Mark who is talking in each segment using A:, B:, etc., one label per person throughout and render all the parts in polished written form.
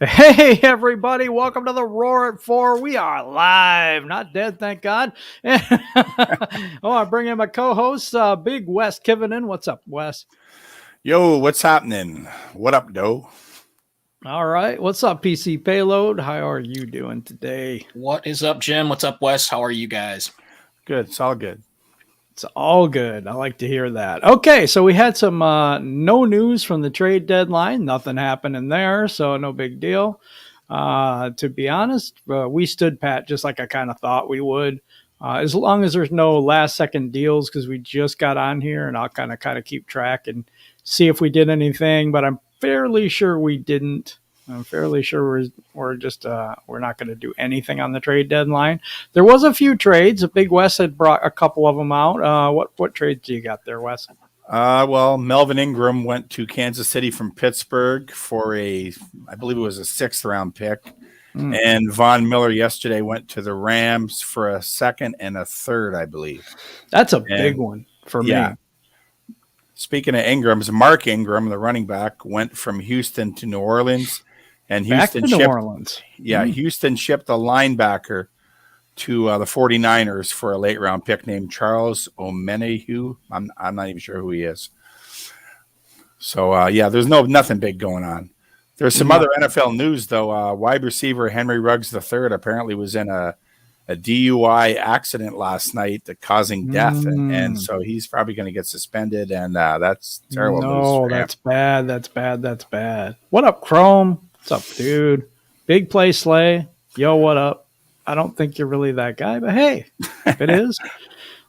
A: Hey, everybody. Welcome to the Roar at 4. We are live, not dead, thank God. I bring in my co-host, Big Wes Kivinen. What's up, Wes?
B: Yo, what's happening? What up, Doe?
A: All right. What's up, PC Payload? How are you doing today?
C: What is up, Jim? What's up, Wes? How are you guys?
B: Good. It's all good.
A: It's all good. I like to hear that. Okay, so we had some no news from the trade deadline. Nothing happened in there, so no big deal. To be honest, we stood pat just like I kind of thought we would. As long as there's no last-second deals, because we just got on here, and I'll kind of keep track and see if we did anything, but I'm fairly sure we didn't. I'm fairly sure we're not going to do anything on the trade deadline. There was a few trades. Big Wes had brought a couple of them out. What trades do you got there, Wes?
B: Well, Melvin Ingram went to Kansas City from Pittsburgh for I believe it was a 6th round pick. And Von Miller yesterday went to the Rams for a 2nd and a 3rd, I believe.
A: That's a big one for me.
B: Speaking of Ingrams, Mark Ingram, the running back, went from Houston to New Orleans. And Houston
A: New Orleans.
B: Yeah, Houston shipped a linebacker to the 49ers for a late round pick named Charles Omenihu. I'm not even sure who he is. So there's nothing big going on. There's some other NFL news though. Wide receiver Henry Ruggs III apparently was in a DUI accident last night causing death, and so he's probably going to get suspended, and that's terrible news.
A: No, that's bad. That's bad. What up, Chrome? What's up, dude? Big play Slay. Yo, what up? I don't think you're really that guy, but hey, if it is,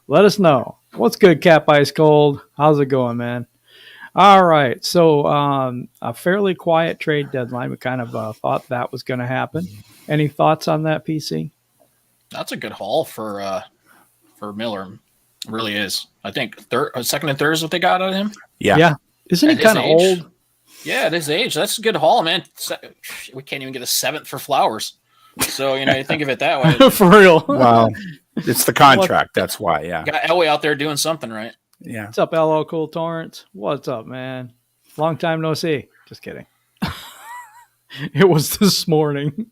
A: let us know. What's good, Cap Ice Cold? How's it going, man? All right. So a fairly quiet trade deadline. We kind of thought that was going to happen. Any thoughts on that, PC?
C: That's a good haul for Miller. It really is. I think 2nd and 3rd is what they got out of him.
A: Yeah. Isn't he kind of old?
C: Yeah, at his age, that's a good haul, man. We can't even get a 7th for Flowers. So, you think of it that way.
A: For real.
B: Well, it's the contract. That's why, yeah.
C: Got Elway out there doing something, right?
B: Yeah.
A: What's up, LO Cool Torrance? What's up, man? Long time no see. Just kidding. It was this morning.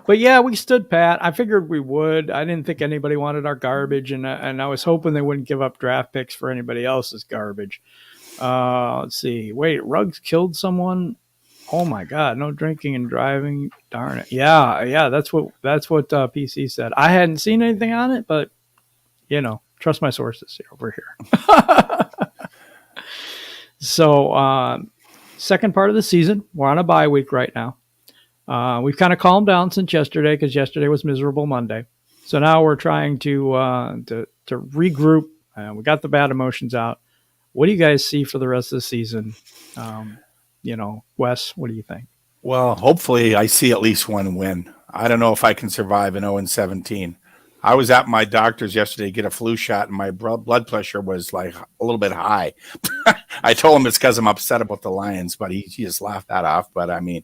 A: But yeah, we stood pat. I figured we would. I didn't think anybody wanted our garbage, and I was hoping they wouldn't give up draft picks for anybody else's garbage. Let's see. Wait, Ruggs killed someone? Oh my God! No drinking and driving. Darn it. Yeah. That's what PC said. I hadn't seen anything on it, but trust my sources over here. So, second part of the season. We're on a bye week right now. We've kind of calmed down since yesterday because yesterday was miserable Monday. So now we're trying to regroup. We got the bad emotions out. What do you guys see for the rest of the season? Wes, what do you think?
B: Well, hopefully I see at least one win. I don't know if I can survive an 0-17. I was at my doctor's yesterday to get a flu shot, and my blood pressure was like a little bit high. I told him it's because I'm upset about the Lions, but he just laughed that off. But I mean,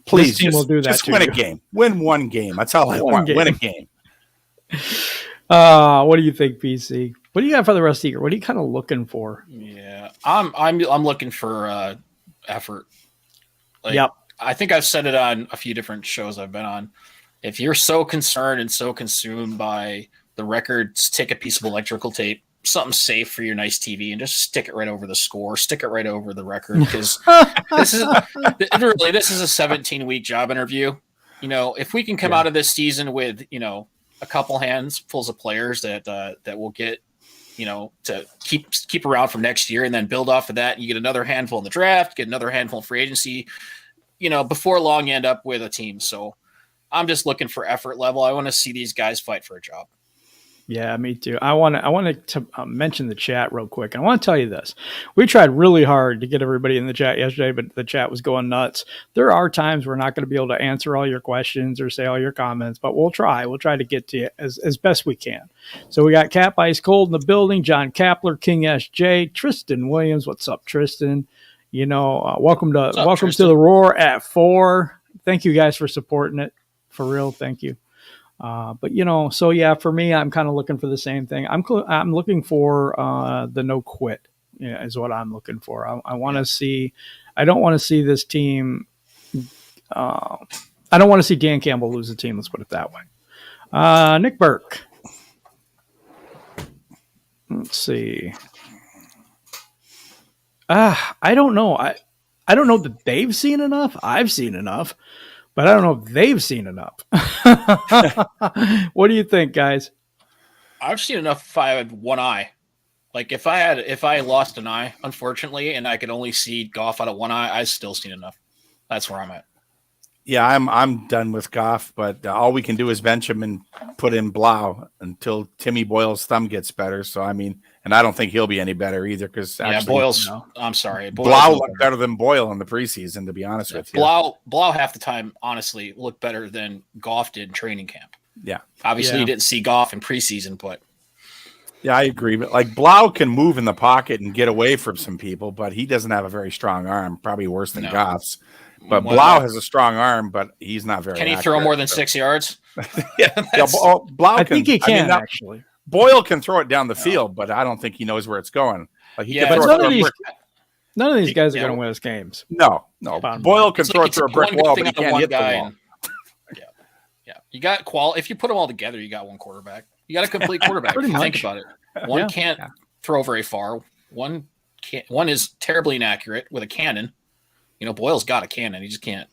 B: please just win a game. Win one game. That's all I want. Win a game.
A: What do you think, PC? What do you got for the rest of the year? What are you kind of looking for?
C: Yeah, I'm looking for effort.
A: Yep.
C: I think I've said it on a few different shows I've been on. If you're so concerned and so consumed by the records, take a piece of electrical tape, something safe for your nice TV, and just stick it right over the score, stick it right over the record, because this is a 17-week job interview. If we can come out of this season with a couple handfuls of players that will get to keep around for next year, and then build off of that, and you get another handful in the draft, get another handful in free agency, before long you end up with a team. So I'm just looking for effort level. I want to see these guys fight for a job.
A: Yeah, me too. I wanted to mention the chat real quick. I want to tell you this. We tried really hard to get everybody in the chat yesterday, but the chat was going nuts. There are times we're not going to be able to answer all your questions or say all your comments, but we'll try. We'll try to get to you as best we can. So we got Cap Ice Cold in the building, John Kapler, King SJ, Tristan Williams. What's up, Tristan? Welcome to the Roar at 4. Thank you guys for supporting it. For real, thank you. So yeah, for me, I'm kind of looking for the same thing. I'm looking for the no quit, is what I'm looking for. I want to see. I don't want to see this team I don't want to see Dan Campbell lose the team. Let's put it that way. Nick Burke. Let's see. I don't know. I don't know that they've seen enough. I've seen enough, but I don't know if they've seen enough. What do you think, guys?
C: I've seen enough if I had one eye. Like if I lost an eye, unfortunately, and I could only see Goff out of one eye, I've still seen enough. That's where I'm at.
B: Yeah, I'm done with Goff, but all we can do is bench him and put in Blau until Timmy Boyle's thumb gets better. So I mean, and I don't think he'll be any better either because
C: Boyle's. No. I'm sorry,
B: Blau looked better than Boyle in the preseason. To be honest with you,
C: Blau half the time honestly looked better than Goff did in training camp.
B: Yeah,
C: obviously you didn't see Goff in preseason, but
B: yeah, I agree. But like Blau can move in the pocket and get away from some people, but he doesn't have a very strong arm. Probably worse than Goff's. But Blau has a strong arm, but he's not very.
C: Can he throw more than 6 yards?
B: Blau.
A: I think he can actually.
B: Boyle can throw it down the field, but I don't think he knows where it's going. Like
A: none of these guys are going to win us games.
B: No. Boyle can throw it through a brick wall, but he can't hit the wall.
C: Yeah. You got if you put them all together, you got one quarterback. You got a complete quarterback. If you think about it. One can't throw very far. One is terribly inaccurate with a cannon. Boyle's got a cannon. He just can't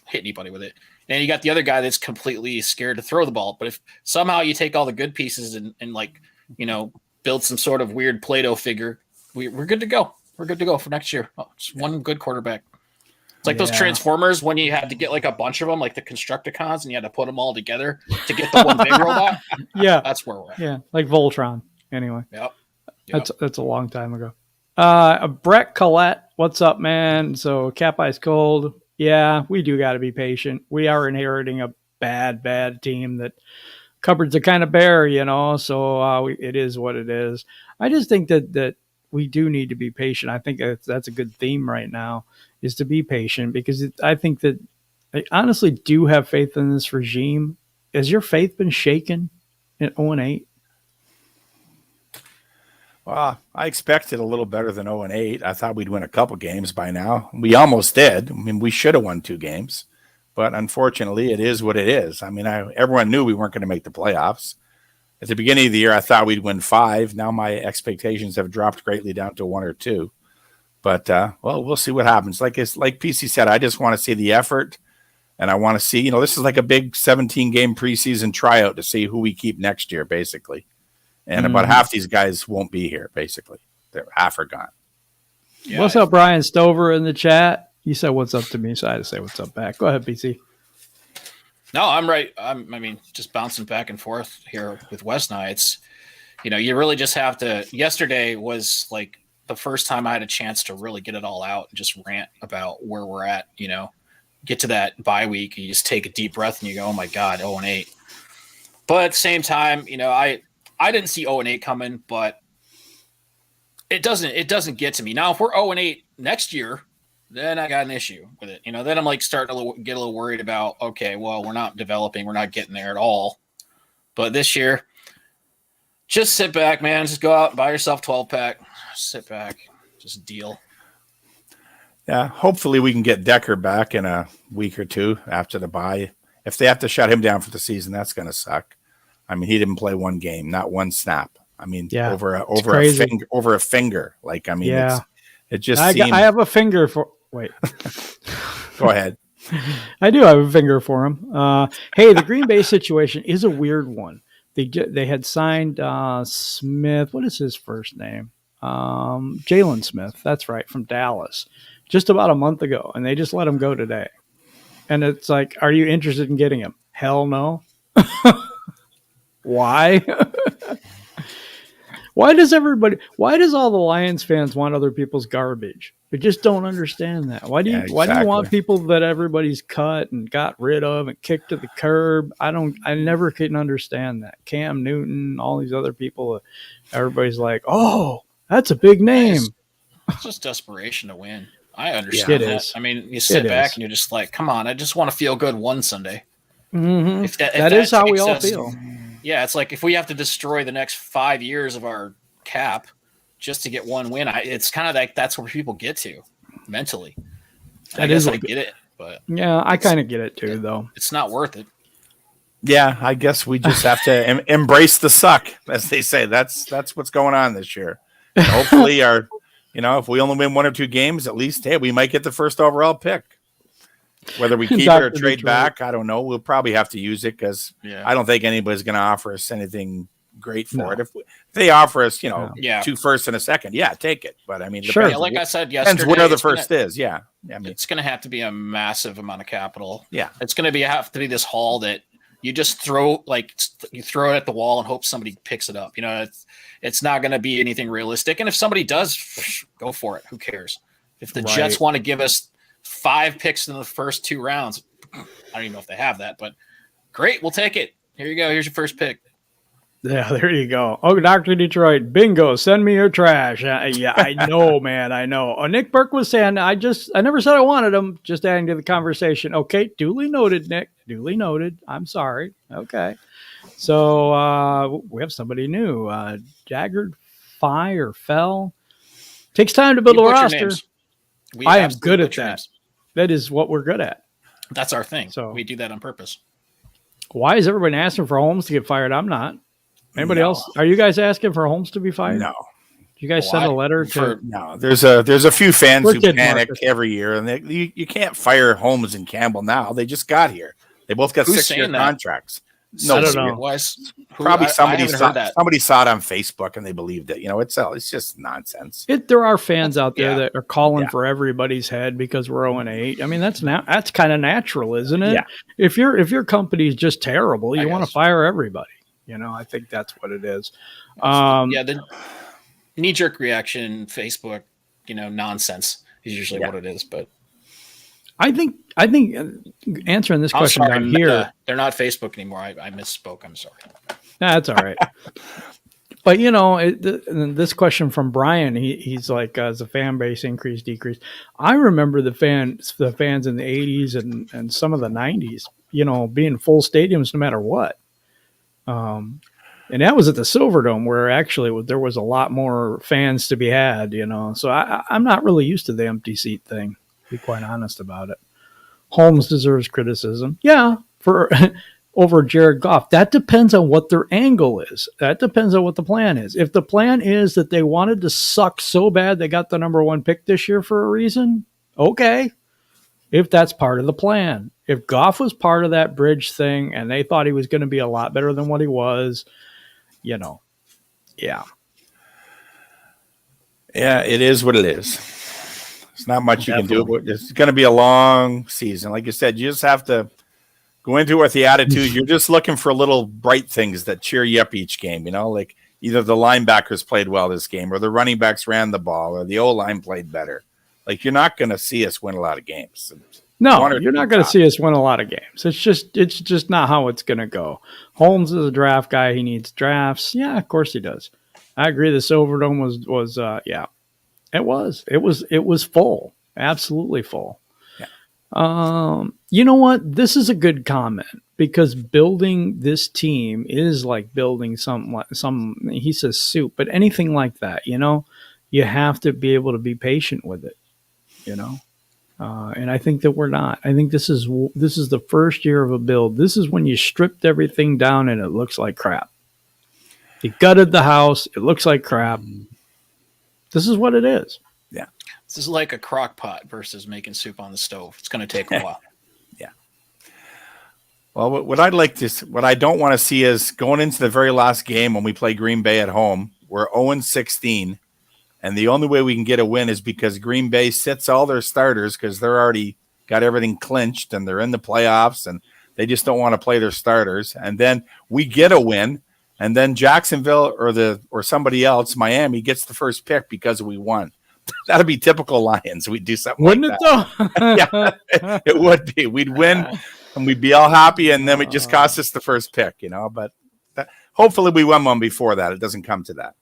C: hit anybody with it. And you got the other guy that's completely scared to throw the ball. But if somehow you take all the good pieces and build some sort of weird Play-Doh figure, we're good to go. We're good to go for next year. Just one good quarterback. It's like those Transformers when you had to get like a bunch of them, like the Constructicons, and you had to put them all together to get the one big robot.
A: Yeah.
C: That's where we're at.
A: Yeah, like Voltron. Anyway.
C: Yep.
A: That's a long time ago. Brett Collette, what's up, man? So Cap Ice Cold. Yeah, we do got to be patient. We are inheriting a bad team that cupboards are kind of bare, so it is what it is. I just think that we do need to be patient. I think that's a good theme right now is to be patient because I think that I honestly do have faith in this regime. Has your faith been shaken at 0-8?
B: Well, I expected a little better than 0-8. I thought we'd win a couple games by now. We almost did. I mean, we should have won 2 games, but unfortunately, it is what it is. I mean, everyone knew we weren't going to make the playoffs. At the beginning of the year, I thought we'd win 5. Now my expectations have dropped greatly down to 1 or 2. But we'll see what happens. Like PC said, I just want to see the effort, and I want to see. This is like a big 17-game preseason tryout to see who we keep next year, basically. And about half these guys won't be here, basically. Half are gone.
A: Yeah, what's up, Brian Stover in the chat? You said what's up to me, so I had to say what's up back. Go ahead, PC.
C: No, I'm right. I mean, just bouncing back and forth here with West Nights. You really just have to. Yesterday was like the first time I had a chance to really get it all out and just rant about where we're at. Get to that bye week, and you just take a deep breath and you go, "Oh my God, 0-8." But at the same time, I didn't see 0-8 coming, but it doesn't get to me. Now, if we're 0-8 next year, then I got an issue with it. Then I'm like starting to get a little worried about, okay, well, we're not developing. We're not getting there at all. But this year, just sit back, man. Just go out and buy yourself 12-pack. Sit back. Just deal.
B: Yeah, hopefully we can get Decker back in a week or 2 after the bye. If they have to shut him down for the season, that's going to suck. I mean, he didn't play one game, not one snap. I mean, over a finger. Like, I mean, it just seemed...
A: I have a finger for... Wait.
B: Go ahead.
A: I do have a finger for him. Hey, the Green Bay situation is a weird one. They had signed Smith. What is his first name? Jalen Smith. That's right, from Dallas. Just about a month ago, and they just let him go today. And it's like, are you interested in getting him? Hell no. Why? Why does all the Lions fans want other people's garbage? I just don't understand that. Why do you want people that everybody's cut and got rid of and kicked to the curb? I never can understand that. Cam Newton, all these other people, everybody's like, oh, that's a big name.
C: It's just desperation to win. I understand that.
A: Is.
C: I mean, you sit back and you're just like, come on, I just want to feel good one Sunday.
A: Mm-hmm. If that is how we all feel.
C: Yeah, it's like if we have to destroy the next 5 years of our cap just to get one win, it's kind of like that's where people get to mentally. I get it. but
B: Yeah,
A: I kind of get it too, though.
C: It's not worth it.
B: Yeah, I guess we just have to embrace the suck, as they say. That's what's going on this year. And hopefully, if we only win 1 or 2 games, at least, hey, we might get the first overall pick. Whether we keep it or trade back, I don't know. We'll probably have to use it because I don't think anybody's going to offer us anything great for it. If they offer us, 2 firsts and a second, take it. But I mean,
C: sure. Like I said yesterday,
B: depends where the first is. Yeah, I mean,
C: it's going to have to be a massive amount of capital.
B: Yeah,
C: it's going to have to be this haul that you just throw it at the wall and hope somebody picks it up. It's not going to be anything realistic. And if somebody does, go for it. Who cares? If the Jets want to give us 5 picks in the first 2 rounds, I don't even know if they have that, but great, we'll take it. Here you go. Here's your first pick.
A: Yeah, there you go. Oh, Dr. Detroit, bingo, send me your trash. Yeah, I know, man, I know. Oh, Nick Burke was saying, I never said I wanted him, just adding to the conversation. Okay, duly noted, Nick, duly noted. I'm sorry. Okay. So we have somebody new. Jaggered, Fire, Fell. Takes time to build a roster. I am good at that. Names. That is what we're good at.
C: That's our thing.
A: So
C: we do that on purpose.
A: Why is everybody asking for Holmes to get fired? I'm not. Anybody else? Are you guys asking for Holmes to be fired?
B: No.
A: You guys send a letter to?
B: No. There's a few fans who panic every year, and you can't fire Holmes and Campbell now. They just got here. They both got 6-year contracts.
A: No, I don't know.
B: Probably somebody saw it on Facebook and they believed it. It's just nonsense.
A: There are fans out there that are calling for everybody's head because we're 0-8. I mean, that's kind of natural, isn't it?
B: Yeah.
A: If your company is just terrible, you want to fire everybody. I think that's what it is.
C: The knee-jerk reaction, Facebook, nonsense is usually what it is. But
A: I think answering this question down here,
C: they're not Facebook anymore. I misspoke. I'm sorry.
A: That's all right. But this question from Brian, he's like, as a fan base increase, decrease. I remember the fans in the 80s and some of the 90s, being full stadiums no matter what. And that was at the Silverdome, where actually there was a lot more fans to be had. So I'm not really used to the empty seat thing. To be quite honest about it. Holmes deserves criticism. Yeah, for over Jared Goff. That depends on what their angle is. That depends on what the plan is. If the plan is that they wanted to suck so bad they got the number 1 pick this year for a reason, okay. If that's part of the plan. If Goff was part of that bridge thing and they thought he was going to be a lot better than what he was, yeah.
B: Yeah, it is what it is. There's not much you can do. It's going to be a long season. Like you said, you just have to go into it with the attitude. You're just looking for little bright things that cheer you up each game. Like either the linebackers played well this game, or the running backs ran the ball, or the O-line played better. Like, you're not going to see us win a lot of games.
A: No, you're not going to see us win a lot of games. It's just not how it's going to go. Holmes is a draft guy. He needs drafts. Yeah, of course he does. I agree. The Silverdome was It was full, absolutely full.
B: Yeah.
A: You know what? This is a good comment because building this team is like building some. He says soup, but anything like that, you have to be able to be patient with it, And I think that we're not. I think this is the first year of a build. This is when you stripped everything down and it looks like crap. You gutted the house. It looks like crap. This is what it is.
B: Yeah.
C: This is like a crock pot versus making soup on the stove. It's going to take a while.
B: Yeah. Well, what I don't want to see is going into the very last game when we play Green Bay at home, we're 0-16. And the only way we can get a win is because Green Bay sits all their starters because they're already got everything clinched and they're in the playoffs and they just don't want to play their starters. And then we get a win, and then Jacksonville or somebody else, Miami, gets the first pick because we won. That'd be typical Lions. We'd do something
A: Wouldn't
B: like that. Yeah, it would be. We'd win and we'd be all happy, and then it just cost us the first pick, But hopefully we won one before that. It doesn't come to that.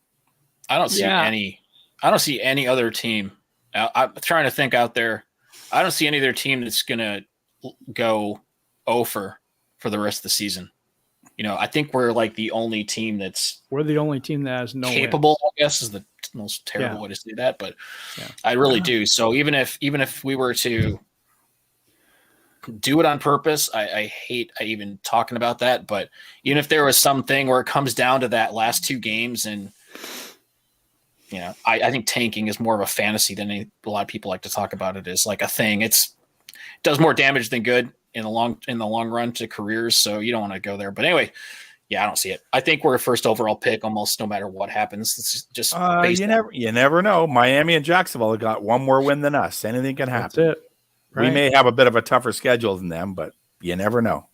C: I don't see any other team. I'm trying to think out there. I don't see any other team that's going to go over for the rest of the season. I think we're like the only team
A: we're the only team that has no
C: capable, win. I guess is the most terrible way to say that, but I really do. So even if we were to do it on purpose. I hate even talking about that, but even if there was something where it comes down to that last 2 games, and I think tanking is more of a fantasy than a lot of people like to talk about it as like a thing. It does more damage than good in the long run to careers, so you don't want to go there. But anyway, yeah, I don't see it. I think we're a first overall pick almost no matter what happens. It's just
B: you never know. Miami and Jacksonville have got one more win than us. Anything can happen.
A: That's it. Right?
B: We may have a bit of a tougher schedule than them, but you never know.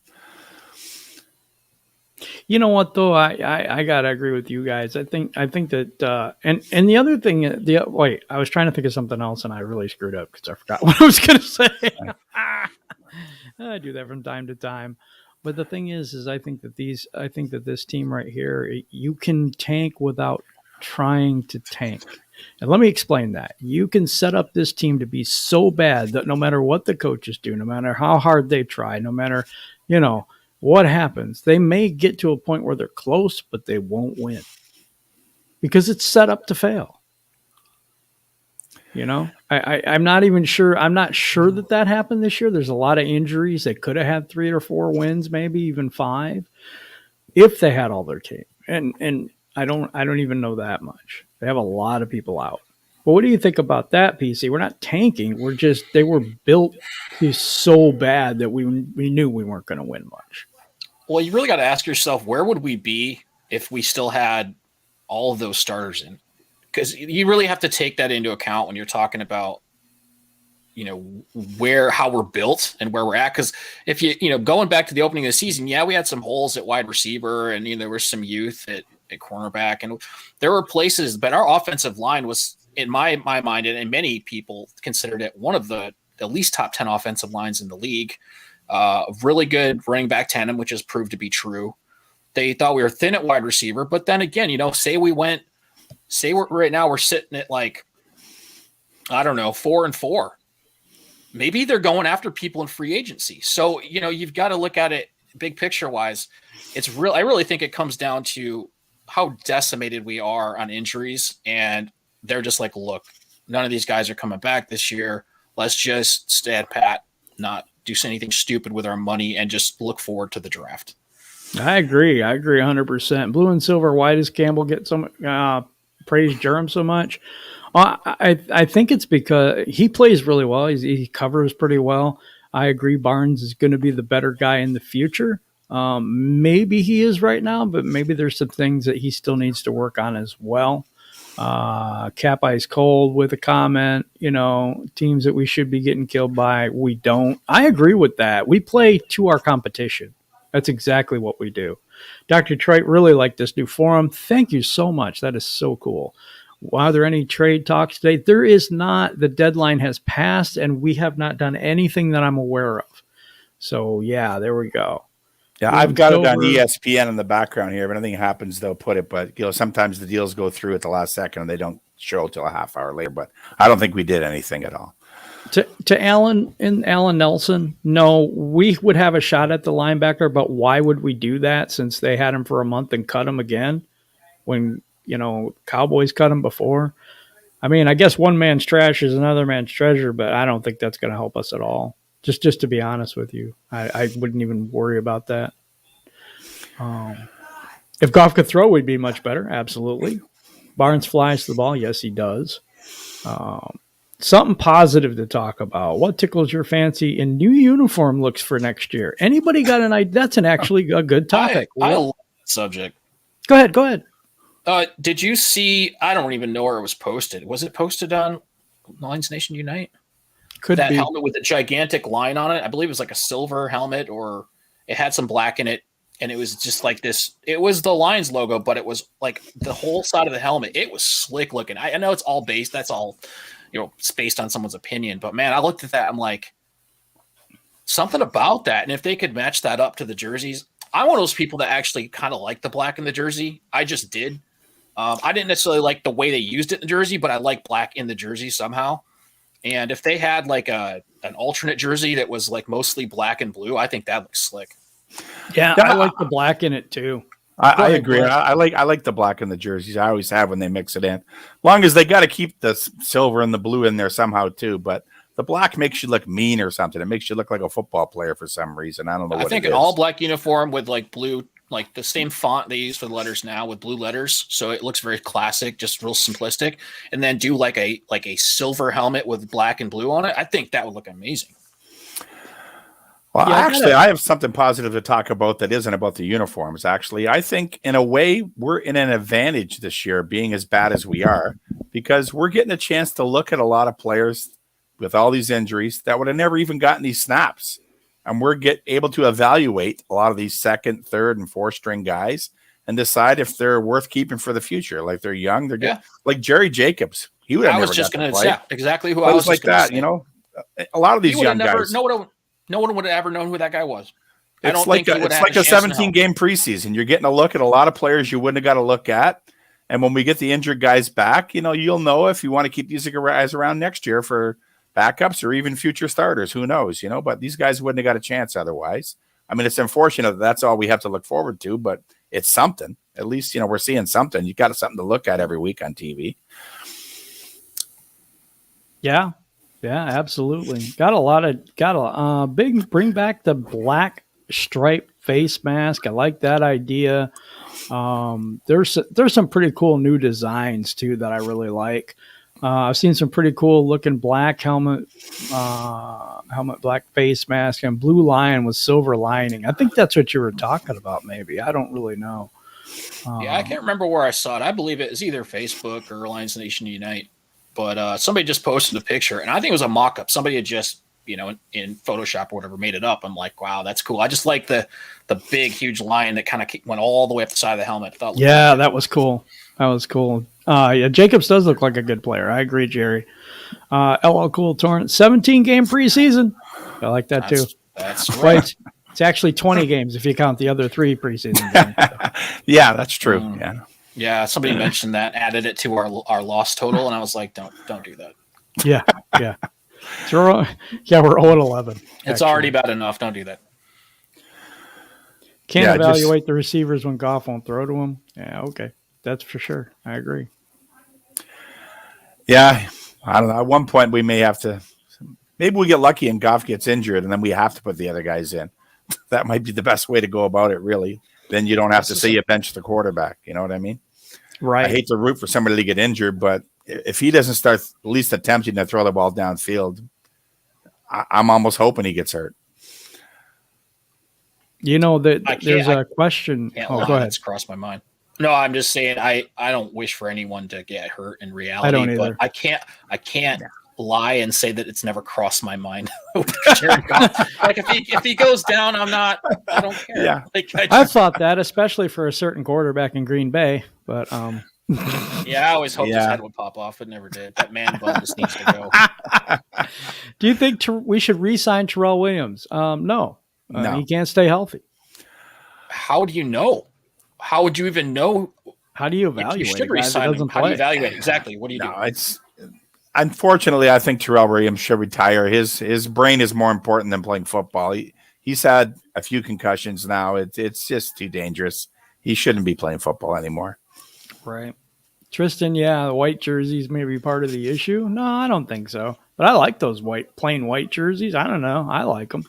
A: You know what though? I gotta agree with you guys. I think that and the other thing, wait, I was trying to think of something else and I really screwed up because I forgot what I was gonna say. I do that from time to time. But the thing is I think that this team right here, you can tank without trying to tank. And let me explain that. You can set up this team to be so bad that no matter what the coaches do, no matter how hard they try, no matter, what happens, they may get to a point where they're close, but they won't win because it's set up to fail. I'm not even sure. I'm not sure that happened this year. There's a lot of injuries. They could have had 3 or 4 wins, maybe even 5, if they had all their team. And I don't even know that much. They have a lot of people out. But what do you think about that, PC? We're not tanking. They were built so bad that we knew we weren't going to win much.
C: Well, you really got to ask yourself, where would we be if we still had all of those starters in? Because you really have to take that into account when you're talking about, how we're built and where we're at. Because if going back to the opening of the season, yeah, we had some holes at wide receiver and there was some youth at cornerback, and there were places, but our offensive line was, in my mind, and many people considered it one of the at least top 10 offensive lines in the league. Really good running back tandem, which has proved to be true. They thought we were thin at wide receiver, but then again, right now we're sitting at 4-4. Maybe they're going after people in free agency. So, you've got to look at it big picture wise. I really think it comes down to how decimated we are on injuries. And they're just like, look, none of these guys are coming back this year. Let's just stand pat, not do anything stupid with our money, and just look forward to the draft.
A: I agree 100%. Blue and silver, why does Campbell get so much praise Durham so much? I think it's because he plays really well. He covers pretty well. I agree Barnes is going to be the better guy in the future. Maybe he is right now, but maybe there's some things that he still needs to work on as well. Cap Ice Cold with a comment, teams that we should be getting killed by, we don't. I agree with that. We play to our competition. That's exactly what we do. Dr. Detroit really liked this new forum. Thank you so much. That is so cool. Are there any trade talks today? There is not. The deadline has passed, and we have not done anything that I'm aware of. So, yeah, there we go.
B: Yeah, I've got it on ESPN in the background here. If anything happens, they'll put it. But, sometimes the deals go through at the last second, and they don't show till a half hour later. But I don't think we did anything at all.
A: To Alan Nelson, no, we would have a shot at the linebacker, but why would we do that since they had him for a month and cut him again when, Cowboys cut him before? I mean, I guess one man's trash is another man's treasure, but I don't think that's going to help us at all. Just to be honest with you, I wouldn't even worry about that. If Goff could throw, we'd be much better. Absolutely. Barnes flies the ball. Yes, he does. Something positive to talk about. What tickles your fancy in new uniform looks for next year? Anybody got an idea? That's actually a good topic.
C: I love that subject.
A: Go ahead.
C: Did you see? I don't even know where it was posted. Was it posted on Lions Nation Unite?
A: Could
C: that
A: be.
C: Helmet with a gigantic line on it. I believe it was like a silver helmet, or it had some black in it, and it was just like this. It was the Lions logo, but it was like the whole side of the helmet. It was slick looking. I know it's all based. That's all. It's based on someone's opinion. But, man, I looked at that. I'm like, something about that. And if they could match that up to the jerseys, I'm one of those people that actually kind of like the black in the jersey. I just did. I didn't necessarily like the way they used it in the jersey, but I like black in the jersey somehow. And if they had like an alternate jersey that was like mostly black and blue, I think that looks slick.
A: Yeah, I like the black in it too.
B: I agree. I like the black in the jerseys. I always have when they mix it in. Long as they got to keep the silver and the blue in there somehow too. But The black makes you look mean or something. It makes you look like a football player for some reason. I don't know what
C: I think
B: it
C: an
B: is.
C: all black uniform with like blue, like the same font they use for the letters now with blue letters, so it looks very classic, just real simplistic. And then do like a silver helmet with black and blue on it. I think that would look amazing.
B: Well,
A: Yeah,
B: actually, I have something positive to talk about that isn't about the uniforms. Actually, I think in a way we're in an advantage this year being as bad as we are, because we're getting a chance to look at a lot of players with all these injuries that would have never even gotten these snaps. And we're able to evaluate a lot of these second, third, and fourth string guys and decide if they're worth keeping for the future. Like they're young, they're good. Like Jerry Jacobs. He would have never got to play.
C: Exactly who
B: But
C: I was
B: like that,
C: say.
B: you know, a lot of these young guys.
C: No one would have ever known who that guy was.
B: It's like a 17-game preseason. You're getting a look at a lot of players you wouldn't have got a look at. And when we get the injured guys back, you know, you'll know if you want to keep these guys around next year for backups or even future starters. Who knows, you know, but these guys wouldn't have got a chance otherwise. I mean, it's unfortunate that's all we have to look forward to, but it's something. At least, you know, we're seeing something. You got something to look at every week on TV.
A: Yeah. Yeah, absolutely. Got a big bring back the black striped face mask. I like that idea. There's some pretty cool new designs too that I really like. I've seen some pretty cool looking black helmet, black face mask, and blue lion with silver lining. I think that's what you were talking about. Maybe I don't really know.
C: Yeah, I can't remember where I saw it. I believe it was either Facebook or Alliance Nation Unite. But somebody just posted a picture, and I think it was a mock-up. Somebody had just, you know, in Photoshop or whatever, made it up. I'm like, wow, that's cool. I just like the big, huge lion that kind of went all the way up the side of the helmet.
A: Yeah, that was cool. That was cool. Yeah, Jacobs does look like a good player. I agree, Jerry. LL Cool Torrent, 17-game preseason. I like that too.
C: That's right.
A: It's actually 20 games if you count the other 3 preseason games. So.
B: Yeah, that's true.
C: Yeah, somebody mentioned that, added it to our loss total, and I was like, don't do that.
A: Yeah. So we're 0-11.
C: It's already bad enough. Don't do that.
A: Can't evaluate the receivers when Goff won't throw to them. Yeah, okay. That's for sure. I agree.
B: Yeah, I don't know. At one point, we may have to. Maybe we get lucky and Goff gets injured, and then we have to put the other guys in. That might be the best way to go about it, really. Then you don't have to say you bench the quarterback. You know what I mean?
A: Right.
B: I hate to root for somebody to get injured, but if he doesn't start at least attempting to throw the ball downfield, I'm almost hoping he gets hurt.
A: You know, there's a question.
C: Go ahead. It's crossed my mind. No, I'm just saying I don't wish for anyone to get hurt in reality.
A: I don't either.
C: But I can't lie and say that it's never crossed my mind. Like if he goes down, I don't care.
B: Yeah.
A: I've thought that, especially for a certain quarterback in Green Bay. But
C: yeah, I always hoped his head would pop off. It never did. That man bun just needs to go.
A: Do you think we should re-sign Terrell Williams? No. He can't stay healthy.
C: How do you know? How would you even know?
A: How do you evaluate?
C: You should re-sign him. How do you evaluate? Exactly. What do you do?
B: It's unfortunately, I think Terrell Williams should retire. His brain is more important than playing football. He's had a few concussions now. It's just too dangerous. He shouldn't be playing football anymore.
A: Right. Tristan, the white jerseys may be part of the issue. No, I don't think so. But I like those plain white jerseys. I don't know. I like them.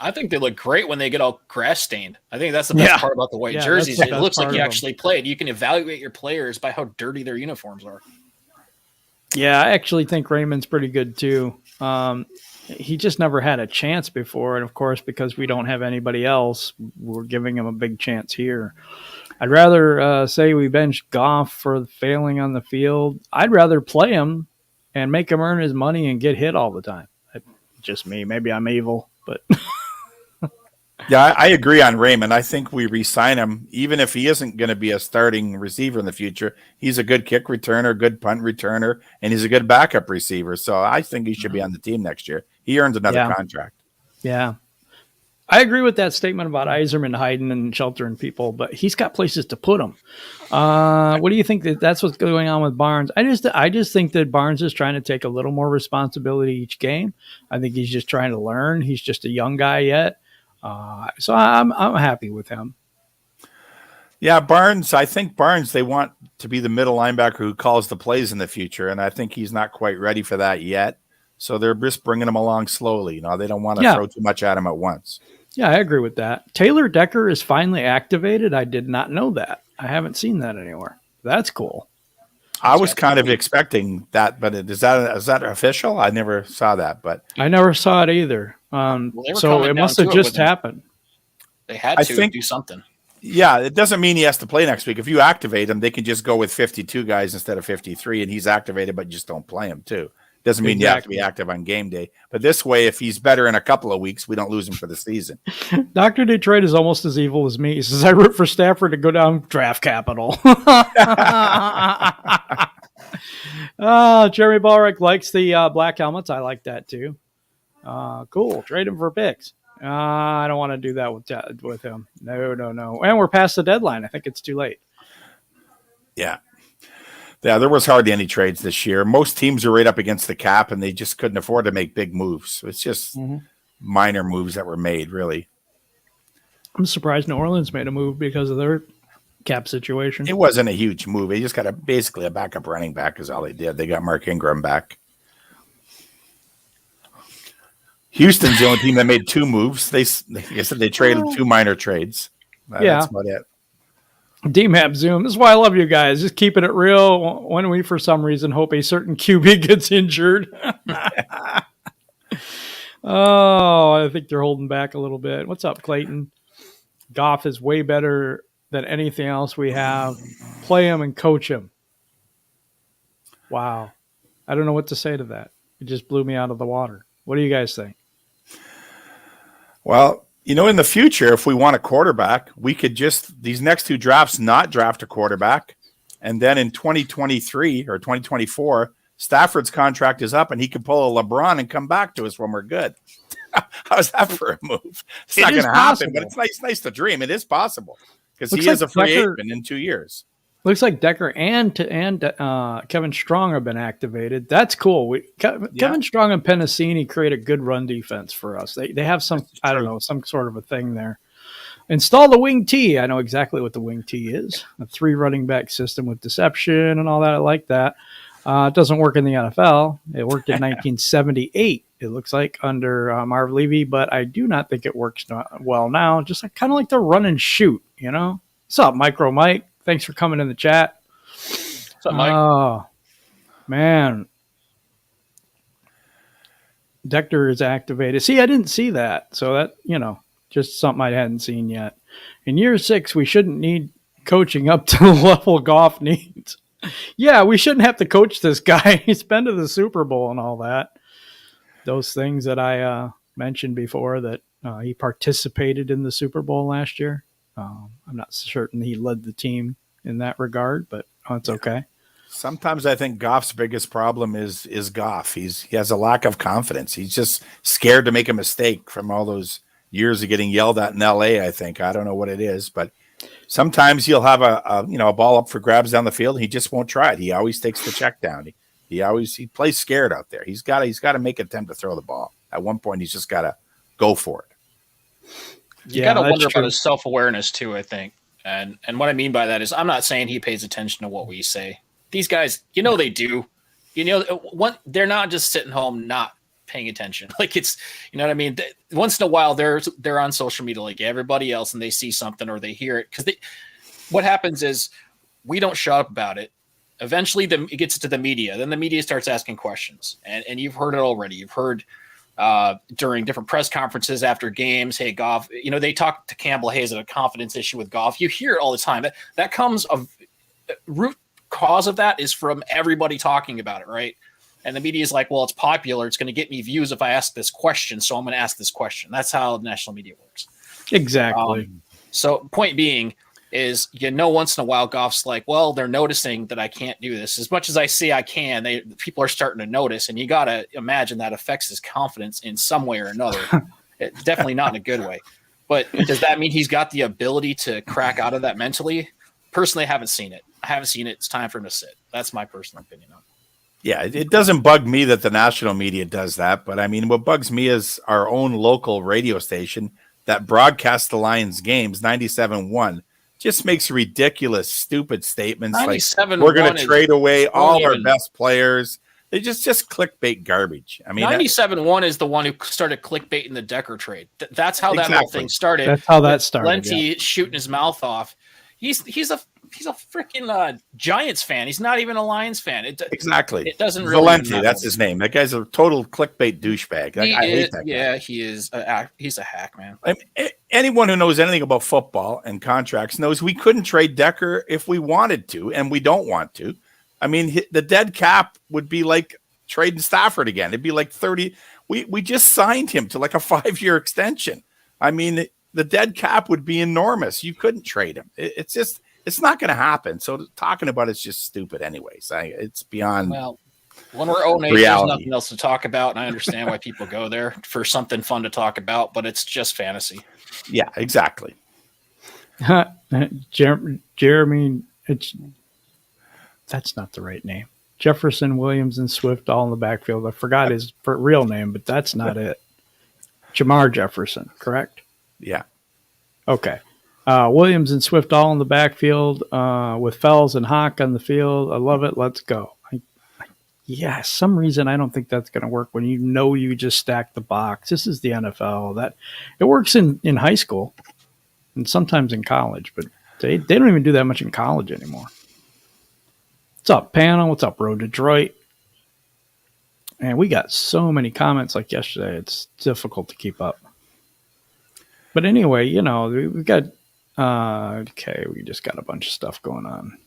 C: I think they look great when they get all grass stained. I think that's the best part about the white jerseys. It looks like you actually played. You can evaluate your players by how dirty their uniforms are.
A: Yeah, I actually think Raymond's pretty good too. He just never had a chance before. And of course, because we don't have anybody else, we're giving him a big chance here. I'd rather say we benched Goff for failing on the field. I'd rather play him and make him earn his money and get hit all the time. Just me. Maybe I'm evil, but...
B: Yeah, I agree on Raymond. I think we re-sign him, even if he isn't going to be a starting receiver in the future. He's a good kick returner, good punt returner, and he's a good backup receiver. So I think he should be on the team next year. He earns another contract.
A: Yeah. I agree with that statement about Iserman hiding and sheltering people, but he's got places to put them. What do you think that's what's going on with Barnes? I just think that Barnes is trying to take a little more responsibility each game. I think he's just trying to learn. He's just a young guy yet. So I'm happy with him.
B: Yeah, Barnes. I think Barnes, they want to be the middle linebacker who calls the plays in the future, and I think he's not quite ready for that yet. So they're just bringing him along slowly. You know, they don't want to throw too much at him at once.
A: Yeah, I agree with that. Taylor Decker is finally activated. I did not know that. I haven't seen that anywhere. That's cool.
B: I was kind of expecting that, but is that official? I never saw that, but
A: I never saw it either. So it must have just happened.
C: They had to do something.
B: Yeah, it doesn't mean he has to play next week. If you activate him, they can just go with 52 guys instead of 53, and he's activated, but just don't play him too. Doesn't mean you have to be active on game day. But this way, if he's better in a couple of weeks, we don't lose him for the season.
A: Dr. Detroit is almost as evil as me. He says, I root for Stafford to go down draft capital. Jeremy Ballrick likes the black helmets. I like that too. Cool. Trade him for picks. I don't want to do that with him. No. And we're past the deadline. I think it's too late.
B: Yeah, there was hardly any trades this year. Most teams are right up against the cap, and they just couldn't afford to make big moves. So it's just minor moves that were made, really.
A: I'm surprised New Orleans made a move because of their cap situation.
B: It wasn't a huge move. They just got basically a backup running back is all they did. They got Mark Ingram back. Houston's the only team that made two moves. Like I said, they traded two minor trades. That's about it.
A: DMAP Zoom. This is why I love you guys. Just keeping it real when we, for some reason, hope a certain QB gets injured. I think they're holding back a little bit. What's up, Clayton? Goff is way better than anything else we have. Play him and coach him. Wow. I don't know what to say to that. It just blew me out of the water. What do you guys think?
B: Well, you know, in the future, if we want a quarterback, we could just, these next two drafts, not draft a quarterback. And then in 2023 or 2024, Stafford's contract is up and he can pull a LeBron and come back to us when we're good. How's that for a move? It's not going to happen, but it's nice to dream. It is possible because he is a free agent in 2 years.
A: Looks like Decker and Kevin Strong have been activated. That's cool. Kevin Strong and Penasini create a good run defense for us. They have some, I don't know, some sort of a thing there. Install the wing T. I know exactly what the wing T is. A 3 running back system with deception and all that. I like that. It doesn't work in the NFL. It worked in 1978. It looks like under Marv Levy, but I do not think it works well now. Just kind of like the run and shoot, you know? What's up, Micro Mike? Thanks for coming in the chat.
C: What's up, Mike?
A: Oh, man. Decker is activated. See, I didn't see that. So that, just something I hadn't seen yet. In year 6, we shouldn't need coaching up to the level Goff needs. Yeah, we shouldn't have to coach this guy. He's been to the Super Bowl and all that. Those things that I mentioned before that he participated in the Super Bowl last year. I'm not certain he led the team in that regard, but it's okay.
B: Sometimes I think Goff's biggest problem is Goff. He has a lack of confidence. He's just scared to make a mistake from all those years of getting yelled at in LA, I think. I don't know what it is, but sometimes he'll have a ball up for grabs down the field and he just won't try it. He always takes the check down. He plays scared out there. He's got to make an attempt to throw the ball. At one point he's just got to go for it.
C: You got to wonder about his self-awareness too, I think. And what I mean by that is I'm not saying he pays attention to what we say. These guys, they do. They're not just sitting home not paying attention. Like it's, you know what I mean? Once in a while they're on social media like everybody else and they see something or they hear it. Because what happens is we don't shut up about it. Eventually it gets to the media. Then the media starts asking questions. And you've heard it already. You've heard during different press conferences after games, hey, Goff, they talk to Campbell Hayes at a confidence issue with Goff. You hear it all the time. That comes of root cause of that is from everybody talking about it, right? And the media is like, well, it's popular. It's going to get me views if I ask this question. So I'm going to ask this question. That's how the national media works.
A: Exactly.
C: So point being is, once in a while, Goff's like, well, they're noticing that I can't do this. As much as I say I can, people are starting to notice. And you got to imagine that affects his confidence in some way or another. It's definitely not in a good way. But does that mean he's got the ability to crack out of that mentally? Personally, I haven't seen it. It's time for him to sit. That's my personal opinion on it. Yeah,
B: it doesn't bug me that the national media does that. But, I mean, what bugs me is our own local radio station that broadcasts the Lions games, 97.1. Just makes ridiculous, stupid statements like we're going to trade away all our best players. They just clickbait garbage. I mean,
C: 97-1 is the one who started clickbaiting the Decker trade. That's how that whole thing started.
A: That's how that started.
C: Lenty shooting his mouth off. He's a freaking Giants fan. He's not even a Lions fan.
B: Exactly.
C: It doesn't really.
B: Valenti, that's his name. That guy's a total clickbait douchebag. I hate that guy.
C: Yeah, he is. He's a hack, man.
B: I mean, anyone who knows anything about football and contracts knows we couldn't trade Decker if we wanted to, and we don't want to. I mean, the dead cap would be like trading Stafford again. It'd be like 30. We just signed him to like a 5-year extension. I mean, the dead cap would be enormous. You couldn't trade him. It's not going to happen. So talking about it's just stupid anyways. It's beyond.
C: Well, when we're 0-8, there's nothing else to talk about. And I understand why people go there for something fun to talk about, but it's just fantasy.
B: Yeah, exactly.
A: Jeremy, that's not the right name. Jefferson, Williams, and Swift all in the backfield. I forgot his real name, but that's not it. Jamar Jefferson, correct?
B: Yeah.
A: Okay. Williams and Swift all in the backfield with Fells and Hawk on the field. I love it. Let's go. Some reason I don't think that's going to work when you just stack the box. This is the NFL. That it works in high school and sometimes in college, but they don't even do that much in college anymore. What's up, panel? What's up, Road Detroit? And we got so many comments like yesterday. It's difficult to keep up. But anyway, we got we just got a bunch of stuff going on.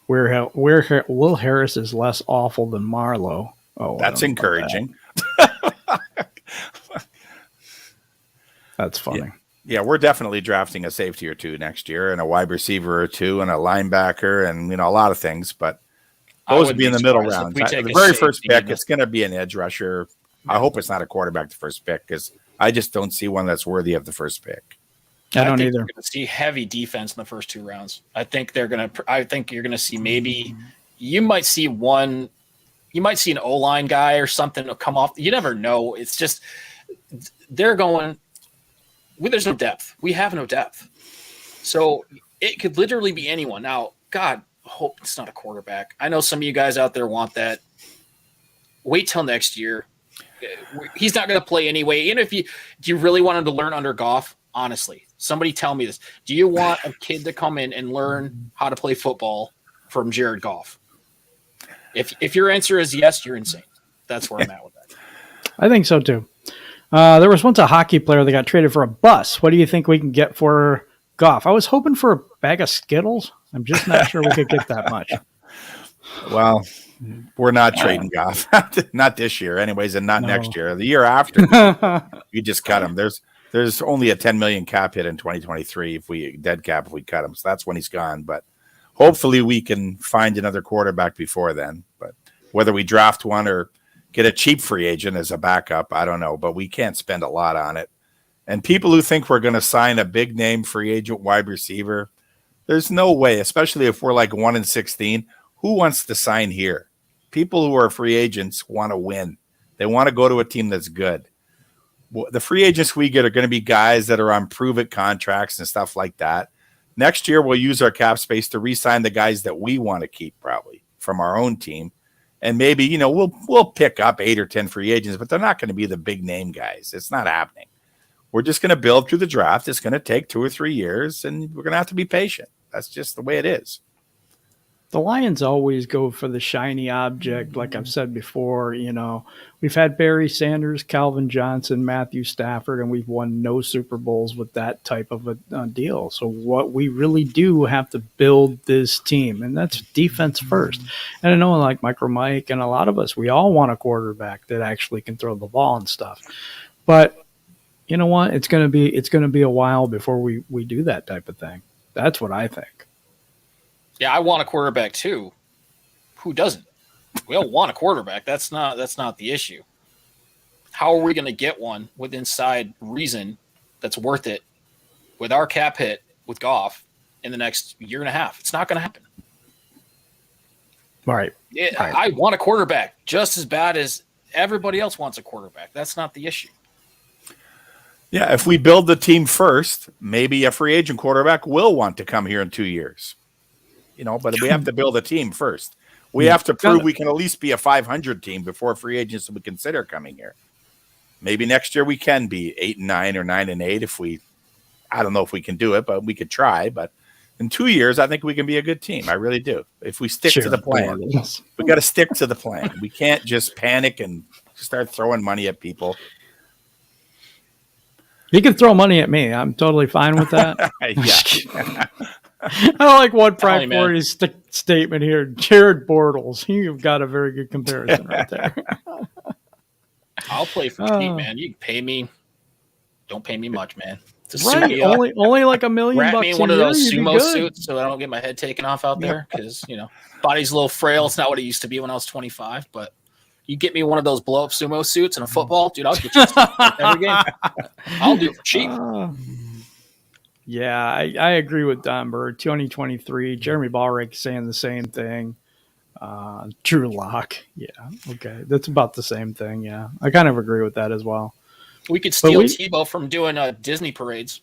A: Where Will Harris is less awful than Marlowe. Oh,
B: that's encouraging.
A: That's funny.
B: Yeah, we're definitely drafting a safety or two next year and a wide receiver or two and a linebacker and a lot of things, but those would be in the middle rounds. The very first pick, it's going to be an edge rusher. I hope it's not a quarterback the first pick because I just don't see one that's worthy of the first pick.
A: I don't either.
C: You're going to see heavy defense in the first 2 rounds. I think you're going to see maybe you might see an O-line guy or something come off. You never know. It's just they're going. There's no depth. We have no depth. So it could literally be anyone. Now, God, hope it's not a quarterback. I know some of you guys out there want that. Wait till next year. He's not going to play anyway. Even do you really want him to learn under Goff? Honestly, somebody tell me this. Do you want a kid to come in and learn how to play football from Jared Goff? If your answer is yes, you're insane. That's where I'm at with that.
A: I think so too. There was once a hockey player that got traded for a bus. What do you think we can get for Goff? I was hoping for a bag of Skittles. I'm just not sure we could get that much.
B: Well, we're not trading Goff. Not this year anyways, and not next year. The year after, you just cut him. There's only a $10 million cap hit in 2023 if we cut him. So that's when he's gone. But hopefully we can find another quarterback before then. But whether we draft one or get a cheap free agent as a backup, I don't know. But we can't spend a lot on it. And people who think we're going to sign a big name free agent wide receiver, there's no way, especially if we're like 1-16. Who wants to sign here? People who are free agents want to win. They want to go to a team that's good. The free agents we get are going to be guys that are on prove-it contracts and stuff like that. Next year, we'll use our cap space to re-sign the guys that we want to keep probably from our own team. And maybe, we'll pick up 8 or 10 free agents, but they're not going to be the big name guys. It's not happening. We're just going to build through the draft. It's going to take 2 or 3 years, and we're going to have to be patient. That's just the way it is.
A: The Lions always go for the shiny object. Like I've said before, we've had Barry Sanders, Calvin Johnson, Matthew Stafford, and we've won no Super Bowls with that type of a deal. So what we really do have to build this team, and that's defense first. And I know like Micro Mike and a lot of us, we all want a quarterback that actually can throw the ball and stuff. But you know what? It's going to be a while before we do that type of thing. That's what I think.
C: Yeah, I want a quarterback too. Who doesn't? We all want a quarterback. That's not the issue. How are we going to get one with inside reason that's worth it with our cap hit with Goff in the next year and a half? It's not going to happen.
A: Right.
C: I want a quarterback just as bad as everybody else wants a quarterback. That's not the issue.
B: Yeah, if we build the team first, maybe a free agent quarterback will want to come here in 2 years. But we have to build a team first. We have to prove we can at least be a 500 team before free agents would consider coming here. Maybe next year we can be 8-9 or 9-8 if we. I don't know if we can do it, but we could try. But in 2 years, I think we can be a good team. I really do. If we stick to the plan, we got to stick to the plan. We can't just panic and start throwing money at people.
A: You can throw money at me. I'm totally fine with that.
B: Yeah.
A: I like one Pride 40's statement here. Jared Bortles. You've got a very good comparison right there.
C: I'll play for cheap, man. You can pay me. Don't pay me much, man.
A: Right. Only like $1 million
C: wrap
A: bucks
C: me in
A: a
C: one of
A: year,
C: those
A: you'd be
C: sumo
A: good.
C: suits so I don't get my head taken off out there because, body's a little frail. It's not what it used to be when I was 25, but you get me one of those blow-up sumo suits and a football, dude, I'll get you every game. I'll do it for cheap.
A: Yeah, I agree with Don Bird. 2023, Jeremy Ballrick saying the same thing. Drew Lock. Yeah, okay. That's about the same thing, yeah. I kind of agree with that as well.
C: We could steal Tebow from doing Disney parades.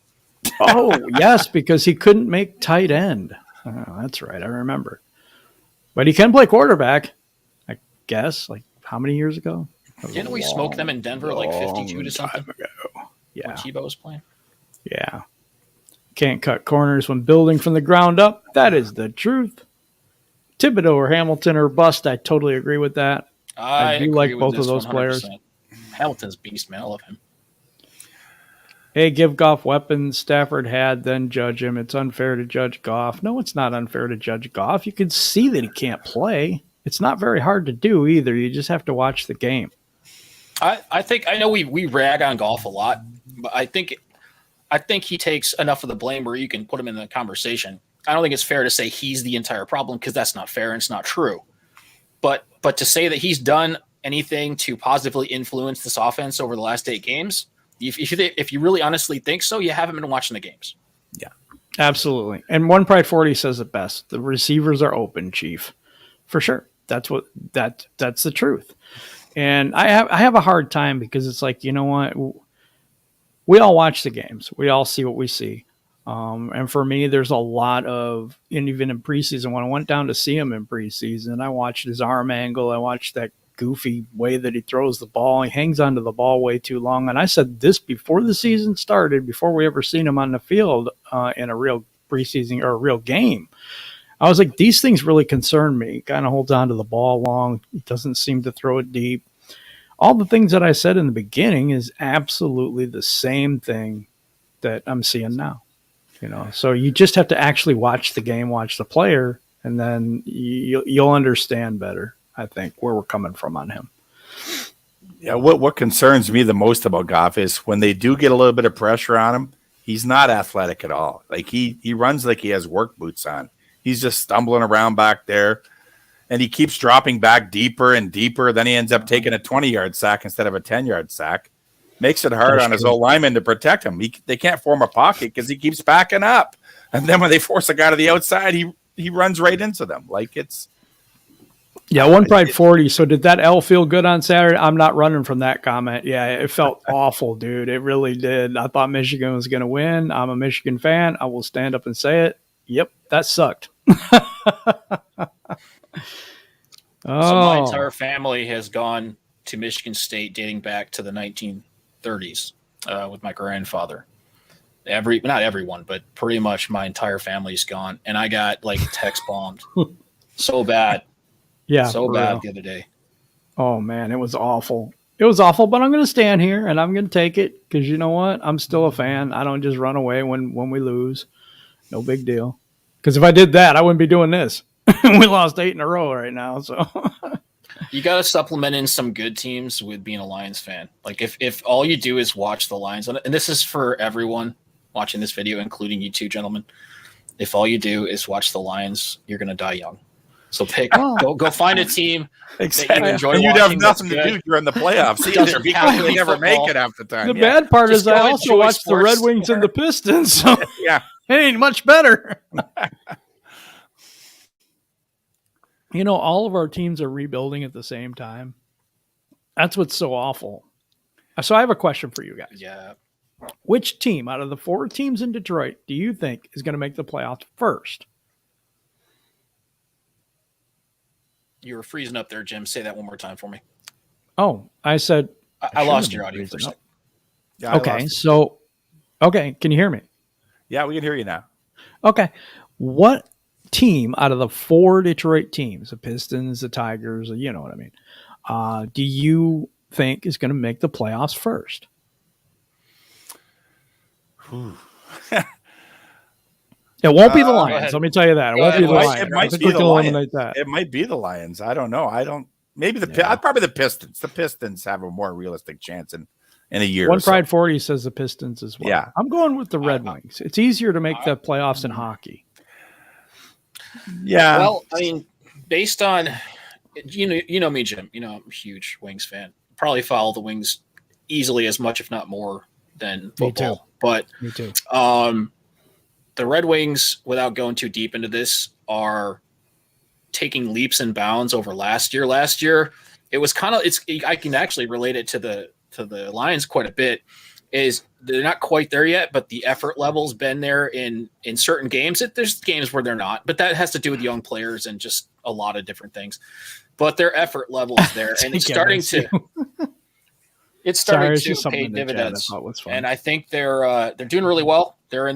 A: Oh, yes, because he couldn't make tight end. Oh, that's right. I remember. But he can play quarterback, I guess. Like, how many years ago?
C: Didn't we smoke them in Denver like 52 to something?
A: Ago. Yeah.
C: When Tebow was playing?
A: Yeah. Can't cut corners when building from the ground up. That is the truth. Thibodeau or Hamilton or bust. I totally agree with that. I do like both of those 100%. Players.
C: Hamilton's beast, man. I love him.
A: Hey, give Goff weapons Stafford had, then judge him. It's unfair to judge Goff. No, it's not unfair to judge Goff. You can see that he can't play. It's not very hard to do either. You just have to watch the game.
C: I know we rag on Goff a lot, but I think he takes enough of the blame where you can put him in the conversation. I don't think it's fair to say he's the entire problem because that's not fair and it's not true. But to say that he's done anything to positively influence this offense over the last 8 games, if you really honestly think so, you haven't been watching the games.
A: Yeah, absolutely. And One Pride 40 says it best. The receivers are open, Chief. For sure. That's the truth. And I have a hard time because it's like, you know what? We all watch the games. We all see what we see. And for me, there's a lot of, and even in preseason, when I went down to see him in preseason, I watched his arm angle. I watched that goofy way that he throws the ball. He hangs onto the ball way too long. And I said this before the season started, before we ever seen him on the field in a real preseason or a real game. I was like, these things really concern me. He kind of holds on to the ball long. He doesn't seem to throw it deep. All the things that I said in the beginning is absolutely the same thing that I'm seeing now. So you just have to actually watch the game, watch the player, and then you'll understand better, I think, where we're coming from on him.
B: Yeah, what concerns me the most about Goff is when they do get a little bit of pressure on him, he's not athletic at all. Like he runs like he has work boots on. He's just stumbling around back there, and he keeps dropping back deeper and deeper. Then he ends up taking a 20-yard sack instead of a 10-yard sack. Makes it hard on his old lineman to protect him. They can't form a pocket because he keeps backing up. And then when they force a guy to the outside, he runs right into them. Like it's...
A: Yeah, One Pride 40. So did that L feel good on Saturday? I'm not running from that comment. Yeah, it felt awful, dude. It really did. I thought Michigan was going to win. I'm a Michigan fan. I will stand up and say it. Yep, that sucked.
C: So my entire family has gone to Michigan State dating back to the 1930s with my grandfather. Not everyone, but pretty much my entire family's gone. And I got like text bombed so bad.
A: Yeah.
C: So bad the other day.
A: Oh, man, it was awful. It was awful, but I'm going to stand here and I'm going to take it because you know what? I'm still a fan. I don't just run away when we lose. No big deal. Because if I did that, I wouldn't be doing this. We lost 8 in a row right now. So
C: you got to supplement in some good teams with being a Lions fan. Like if all you do is watch the Lions, and this is for everyone watching this video, including you two gentlemen. If all you do is watch the Lions, you're going to die young. So go find a team that you enjoy.
B: And you'd have nothing to do during the plaplayoffs. They never make it half the time.
A: The bad part is I also watch the Red Wings and the Pistons. So
B: yeah,
A: it ain't much better. All of our teams are rebuilding at the same time. That's what's so awful. So I have a question for you guys.
C: Yeah.
A: Which team out of the 4 teams in Detroit do you think is going to make the playoffs first?
C: You were freezing up there, Jim. Say that one more time for me.
A: Oh, I said
C: I lost your audio for a second.
B: Yeah,
A: okay, so can you hear me?
B: Yeah, we can hear you now.
A: Okay. What team out of the 4 Detroit teams, the Pistons, the Tigers, you know what I mean, do you think is going to make the playoffs first? It won't be the Lions. Let me tell you that. It won't be the Lions.
B: It might be the Lions. It might be the Lions. I don't know. Maybe probably the Pistons. The Pistons have a more realistic chance in a year.
A: One Pride 40 says the Pistons as well.
B: Yeah.
A: I'm going with the Red Wings. It's easier to make the playoffs in hockey.
B: Yeah.
C: Well, I mean, based on you know me, Jim. You know I'm a huge Wings fan. Probably follow the Wings easily as much, if not more, than football.
A: Me too.
C: But
A: Me too.
C: The Red Wings, without going too deep into this, are taking leaps and bounds over last year. Last year, it was kind of I can actually relate it to the Lions quite a bit. Is they're not quite there yet, but the effort level's been there in certain games. There's games where they're not, but that has to do with young players and just a lot of different things. But their effort level is there, and it's starting to pay dividends. And I think they're doing really well. They're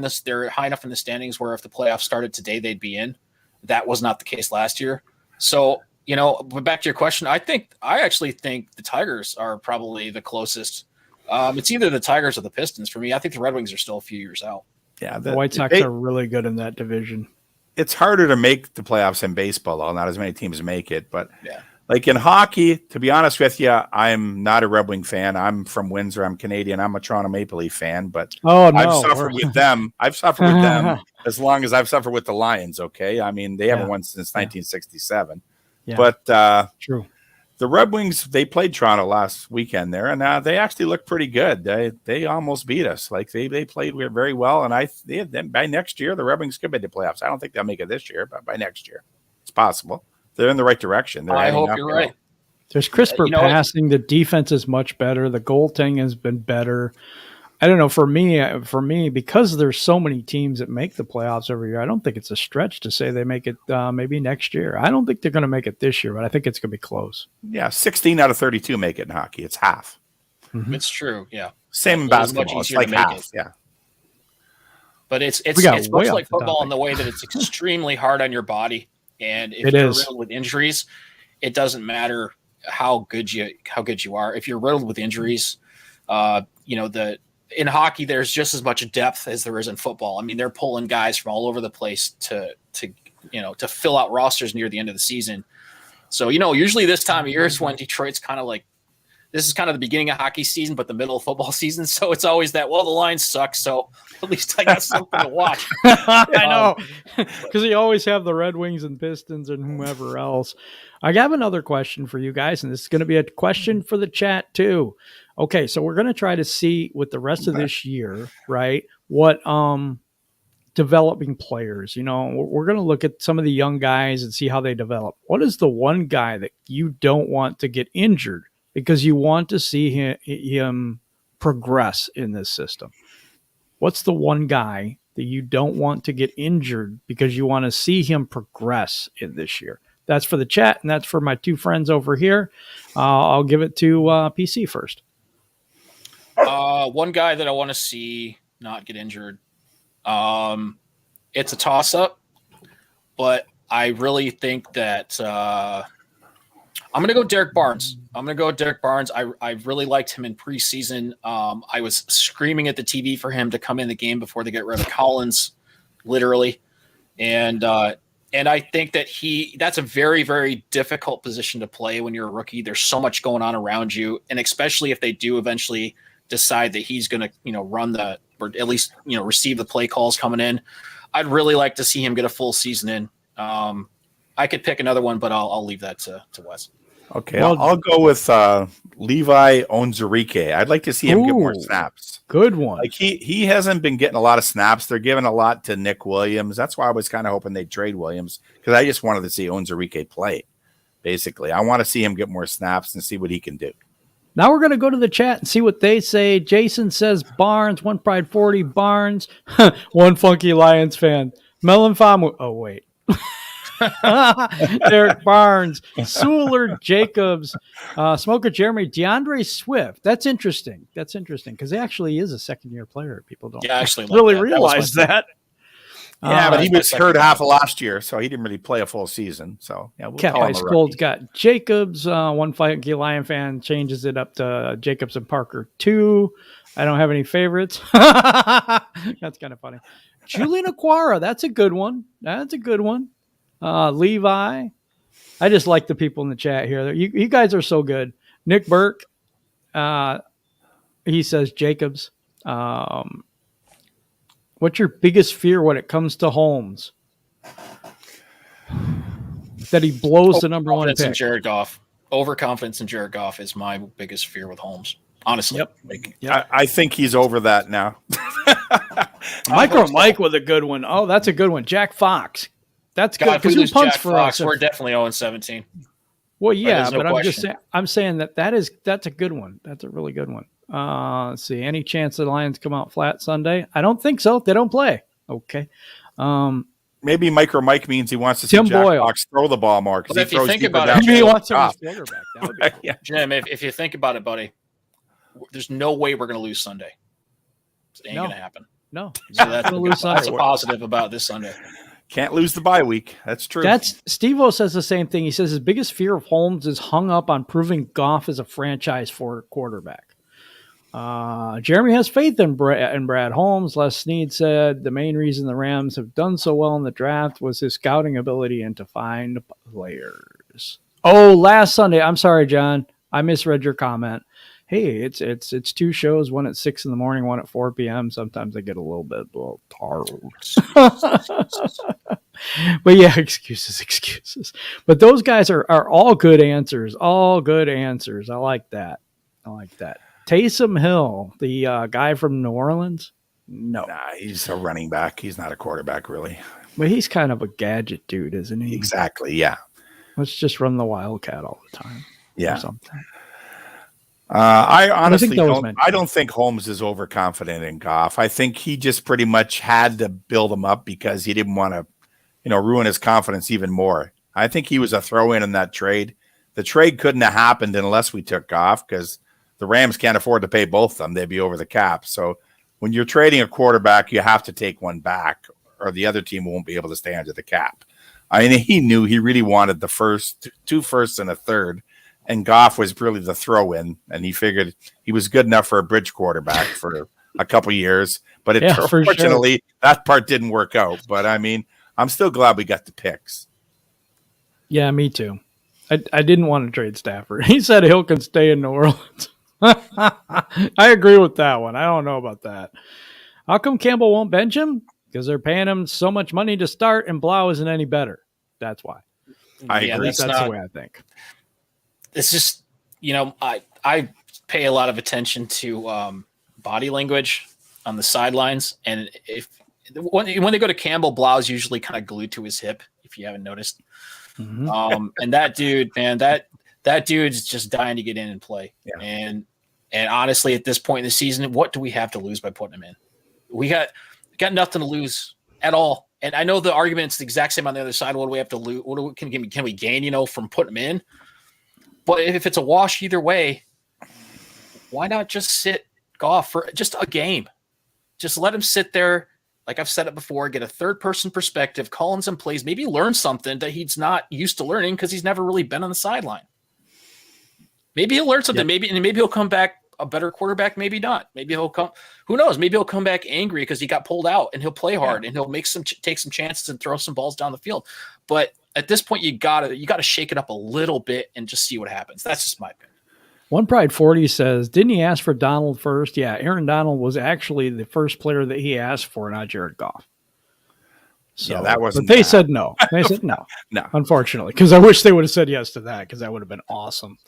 C: high enough in the standings where if the playoffs started today, they'd be in. That was not the case last year. So, but back to your question, I actually think the Tigers are probably the closest. It's either the Tigers or the Pistons for me. I think the Red Wings are still a few years out.
B: Yeah,
A: the White Sox are really good in that division.
B: It's harder to make the playoffs in baseball, though. Not as many teams make it. But
A: yeah,
B: in hockey, to be honest with you, I'm not a Red Wing fan. I'm from Windsor. I'm Canadian. I'm a Toronto Maple Leaf fan. But I've suffered with them. I've suffered with them as long as I've suffered with the Lions. Okay, I mean they haven't won since 1967. Yeah. But
A: true.
B: The Red Wings, they played Toronto last weekend there, and they actually looked pretty good. They almost beat us. They played very well, and by next year, the Red Wings could make the playoffs. I don't think they'll make it this year, but by next year, it's possible. They're in the right direction.
C: I hope you're right.
A: There's crisper passing. The defense is much better. The goaltending has been better. I don't know. For me, because there's so many teams that make the playoffs every year, I don't think it's a stretch to say they make it maybe next year. I don't think they're going to make it this year, but I think it's going to be close.
B: Yeah, 16 out of 32 make it in hockey. It's half.
C: Mm-hmm. It's true. Yeah.
B: Same in basketball. It's like half. Yeah.
C: But it's much like football in the way that it's extremely hard on your body, and if you're riddled with injuries, it doesn't matter how good you are. If you're riddled with injuries, in hockey, there's just as much depth as there is in football. I mean, they're pulling guys from all over the place to fill out rosters near the end of the season. So, usually this time of year is when Detroit's kind of like, this is kind of the beginning of hockey season, but the middle of football season. So it's always that, well, the Lions suck, so at least I got something to watch.
A: I know, because you always have the Red Wings and Pistons and whomever else. I have another question for you guys, and this is going to be a question for the chat too. Okay, so we're going to try to see with the rest of this year, right, what developing players, we're going to look at some of the young guys and see how they develop. What is the one guy that you don't want to get injured because you want to see him progress in this system? What's the one guy that you don't want to get injured because you want to see him progress in this year? That's for the chat, and that's for my two friends over here. I'll give it to PC first.
C: One guy that I want to see not get injured. It's a toss-up, but I really think that I'm going to go Derek Barnes. I really liked him in preseason. I was screaming at the TV for him to come in the game before they get rid of Collins, literally. And I think that that's a very, very difficult position to play when you're a rookie. There's so much going on around you. And especially if they do eventually decide that he's going to, run or at least, receive the play calls coming in. I'd really like to see him get a full season in. I could pick another one, but I'll leave that to Wes.
B: Okay, well, I'll go with Levi Onwuzurike. I'd like to see him get more snaps.
A: Good one.
B: Like he hasn't been getting a lot of snaps. They're giving a lot to Nick Williams. That's why I was kind of hoping they'd trade Williams, because I just wanted to see Onwuzurike play. Basically, I want to see him get more snaps and see what he can do.
A: Now we're going to go to the chat and see what they say. Jason says Barnes, One Pride 40, Barnes, one funky Lions fan. Melon Famu. Oh, wait. Derek Barnes, Sewler Jacobs, Smoker Jeremy, DeAndre Swift. That's interesting. Because he actually is a second-year player. People don't really realize that.
B: Yeah, but he was hurt half of last year, so he didn't really play a full season. So yeah, we'll
A: Cat Ice Cold's got Jacobs. One Funky Lion fan changes it up to Jacobs and Parker 2. I don't have any favorites. That's kind of funny. Julian Aquara, that's a good one. Levi. I just like the people in the chat here. You guys are so good. Nick Burke, he says Jacobs. What's your biggest fear when it comes to Holmes? That he blows the number one pick.
C: Jared Goff. Overconfidence in Jared Goff is my biggest fear with Holmes. Honestly.
A: Yep.
B: I think he's over that now.
A: Micro Mike with a good one. Oh, that's a good one. Jack Fox. That's good.
C: Because who punts for Fox, us? We're definitely 0-17.
A: Well, yeah, but I'm saying that's a good one. That's a really good one. Let's see. Any chance the Lions come out flat Sunday? I don't think so. They don't play. Okay.
B: Maybe Micro Mike means he wants to see Jack Fox throw the ball more.
C: But if you think about it,
A: maybe he wants to be quarterback. That would be cool.
C: Yeah. Jim, if you think about it, buddy, there's no way we're going to lose Sunday. It ain't going to happen.
A: No.
C: So that's a positive about this Sunday.
B: Can't lose the bye week. That's true.
A: Steve-O says the same thing. He says his biggest fear of Holmes is hung up on proving Goff as a franchise for quarterback. Jeremy has faith in Brad Holmes. Les Snead said the main reason the Rams have done so well in the draft was his scouting ability and to find players. Oh, last Sunday. I'm sorry, John. I misread your comment. Hey, it's 2 shows, one at 6 a.m, one at 4 p.m. Sometimes I get a little tired. But yeah, excuses. But those guys are all good answers. All good answers. I like that. Taysom Hill, the guy from New Orleans? No.
B: Nah, he's a running back. He's not a quarterback, really.
A: But he's kind of a gadget dude, isn't he?
B: Exactly, yeah.
A: Let's just run the Wildcat all the time.
B: Yeah.
A: Or something.
B: I honestly don't think Holmes is overconfident in Goff. I think he just pretty much had to build him up because he didn't want to, ruin his confidence even more. I think he was a throw-in that trade. The trade couldn't have happened unless we took Goff because the Rams can't afford to pay both of them. They'd be over the cap. So when you're trading a quarterback, you have to take one back or the other team won't be able to stay under the cap. I mean, he knew he really wanted the two firsts and a third. And Goff was really the throw-in, and he figured he was good enough for a bridge quarterback for a couple years. But unfortunately, that part didn't work out. But, I mean, I'm still glad we got the picks.
A: Yeah, me too. I didn't want to trade Stafford. He said Hill can stay in New Orleans. I agree with that one. I don't know about that. How come Campbell won't bench him? Because they're paying him so much money to start, and Blau isn't any better. That's why.
B: I agree.
A: That's the way I think.
C: It's just, I pay a lot of attention to body language on the sidelines. And when they go to Campbell, Blau's usually kind of glued to his hip, if you haven't noticed. Mm-hmm. And that dude, man, that dude's just dying to get in and play. Yeah. And honestly, at this point in the season, what do we have to lose by putting him in? We got nothing to lose at all. And I know the argument's the exact same on the other side. What do we have to lose? Can we gain, from putting him in? But if it's a wash either way, why not just sit Goff for just a game? Just let him sit there, like I've said it before, get a third-person perspective, call in some plays, maybe learn something that he's not used to learning because he's never really been on the sideline. Maybe he'll learn something. Maybe he'll come back a better quarterback, maybe not. Maybe he'll come – who knows? Maybe he'll come back angry because he got pulled out, and he'll play hard, and he'll take some chances and throw some balls down the field. But – at this point, you gotta shake it up a little bit and just see what happens. That's just my opinion.
A: One Pride 40 says, didn't he ask for Donald first? Yeah, Aaron Donald was actually the first player that he asked for, not Jared Goff. So,
B: yeah, that wasn't.
A: But they said no. They said no.
B: No,
A: unfortunately, because I wish they would have said yes to that because that would have been awesome.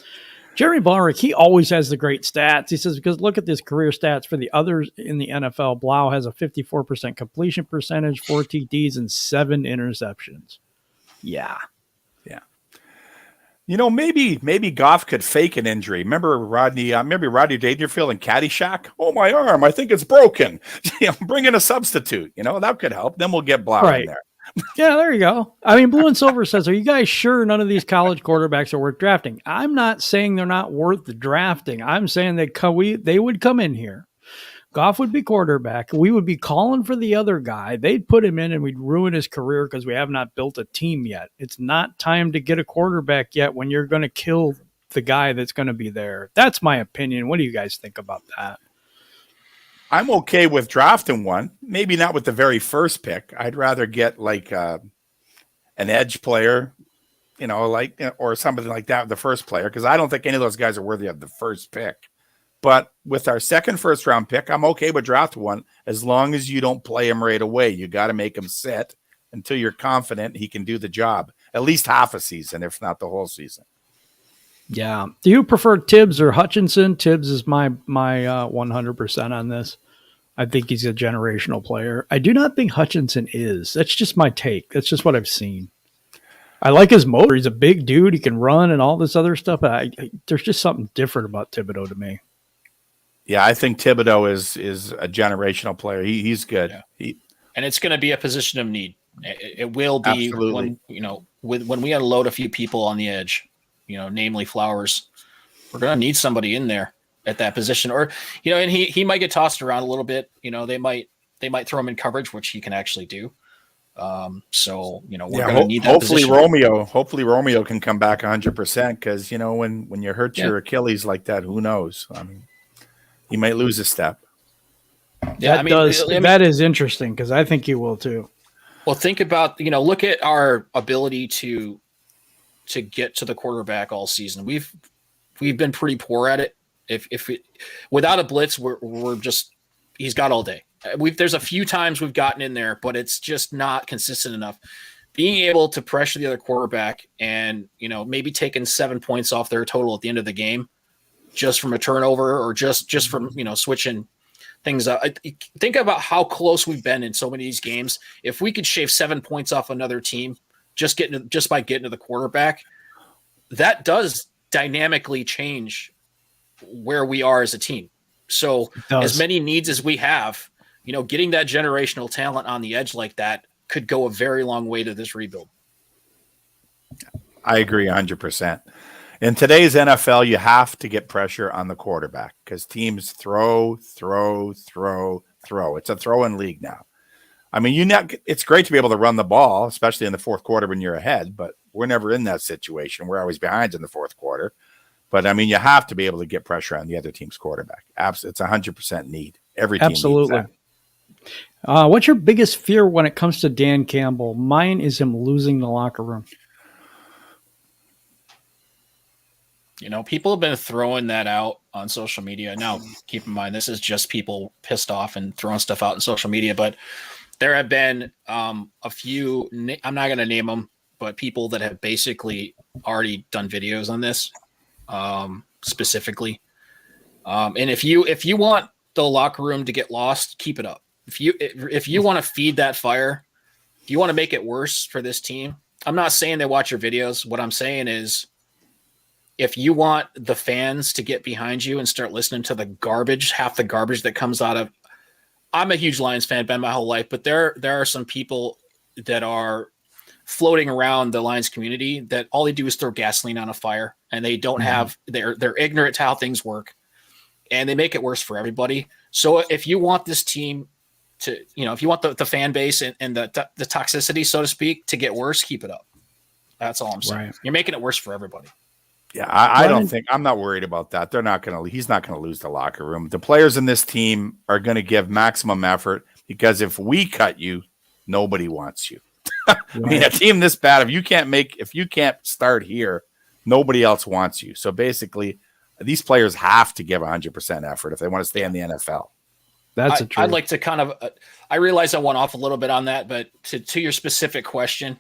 A: Jerry Blauerick, he always has the great stats. He says, because look at this career stats for the others in the NFL. Blau has a 54% completion percentage, 4 TDs, and 7 interceptions. Yeah.
B: Maybe Goff could fake an injury. Remember Rodney Dangerfield in Caddyshack? Oh, my arm, I think it's broken. Bring in a substitute. That could help. Then we'll get Blau in there.
A: Yeah, there you go. I mean, Blue and Silver says, are you guys sure none of these college quarterbacks are worth drafting? I'm not saying they're not worth the drafting. I'm saying that they would come in here. Goff would be quarterback. We would be calling for the other guy. They'd put him in and we'd ruin his career because we have not built a team yet. It's not time to get a quarterback yet when you're going to kill the guy that's going to be there. That's my opinion. What do you guys think about that?
B: I'm okay with drafting one. Maybe not with the very first pick. I'd rather get like an edge player, or something like that, the first player, because I don't think any of those guys are worthy of the first pick. But with our second first round pick, I'm okay with draft one as long as you don't play him right away. You got to make him sit until you're confident he can do the job, at least half a season, if not the whole season.
A: Yeah. Do you prefer Tibbs or Hutchinson? Tibbs is my 100% on this. I think he's a generational player. I do not think Hutchinson is. That's just my take. That's just what I've seen. I like his motor. He's a big dude. He can run and all this other stuff. There's just something different about Thibodeau to me.
B: Yeah, I think Thibodeau is a generational player. He's good.
C: Yeah. And it's going to be a position of need. It will be
B: Absolutely.
C: when we unload a few people on the edge, namely Flowers, we're going to need somebody in there at that position, or and he might get tossed around a little bit. They might throw him in coverage, which he can actually do. We're going to need that
B: hopefully
C: position.
B: Hopefully Romeo can come back 100% because when you hurt your Achilles like that, who knows? I mean, he might lose a step.
A: Yeah, that is interesting because I think he will too.
C: Well, think about look at our ability to get to the quarterback all season. We've been pretty poor at it. If without a blitz, we're just he's got all day. There's a few times we've gotten in there, but it's just not consistent enough. Being able to pressure the other quarterback and maybe taking 7 points off their total at the end of the game, just from a turnover or just from switching things up. Think about how close we've been in so many of these games. If we could shave 7 points off another team, just by getting to the quarterback, that does dynamically change where we are as a team. So as many needs as we have, getting that generational talent on the edge like that could go a very long way to this rebuild.
B: I agree 100%. In today's NFL, you have to get pressure on the quarterback because teams throw. It's a throwing league now. I mean, it's great to be able to run the ball, especially in the fourth quarter when you're ahead, but we're never in that situation. We're always behind in the fourth quarter. But, I mean, you have to be able to get pressure on the other team's quarterback. It's 100% need. Every team
A: Absolutely.
B: needs that.
A: What's your biggest fear when it comes to Dan Campbell? Mine is him losing the locker room.
C: People have been throwing that out on social media. Now, keep in mind, this is just people pissed off and throwing stuff out on social media. But there have been a few, I'm not going to name them, but people that have basically already done videos on this specifically. And if you want the locker room to get lost, keep it up. If you want to feed that fire, if you want to make it worse for this team, I'm not saying they watch your videos. What I'm saying is, if you want the fans to get behind you and start listening to the garbage, half the garbage that comes out of, I'm a huge Lions fan, been my whole life, but there are some people that are floating around the Lions community that all they do is throw gasoline on a fire, and they don't have, they're ignorant to how things work, and they make it worse for everybody. So if you want this team to, if you want the fan base and the toxicity, so to speak, to get worse, keep it up. That's all I'm saying. Right. You're making it worse for everybody.
B: Yeah, I'm not worried about that. He's not going to lose the locker room. The players in this team are going to give maximum effort because if we cut you, nobody wants you. I mean, a team this bad, if you can't start here, nobody else wants you. So basically, these players have to give 100% effort if they want to stay in the NFL.
A: That's a truth.
C: I'd like to I realize I went off a little bit on that, but to your specific question,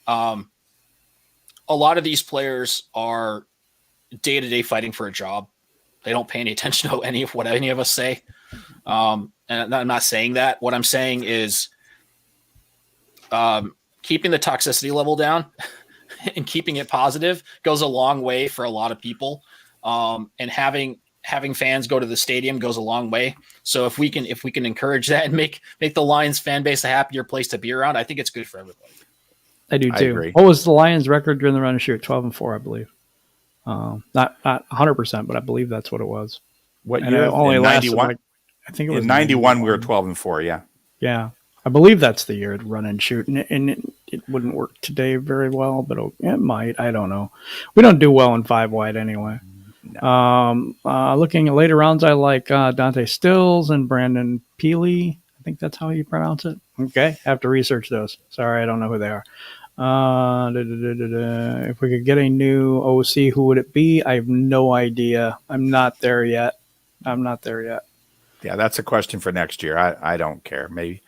C: a lot of these players are day-to-day fighting for a job. They don't pay any attention to any of what any of us say. And I'm not saying that. What I'm saying is keeping the toxicity level down and keeping it positive goes a long way for a lot of people. And having having fans go to the stadium goes a long way. So if we can encourage that and make the Lions fan base a happier place to be around, I think it's good for everybody.
A: I do
B: I
A: too.
B: agree.
A: What was the Lions' record during the run and shoot? 12-4, I believe. Not 100%, but I believe that's what it was.
B: What
A: And
B: year?
A: it only
B: In
A: lasted
B: 91?
A: like, I think it was
B: In 91, we were 12-4. Yeah.
A: Yeah, I believe that's the year to run and shoot, and it wouldn't work today very well, but it might. I don't know. We don't do well in 5 wide anyway. No. Looking at later rounds, I like Dante Stills and Brandon Peely. I think that's how you pronounce it. Okay, have to research those. Sorry, I don't know who they are. If we could get a new OC, who would it be? I have no idea. I'm not there yet.
B: Yeah, that's a question for next year. I don't care. Maybe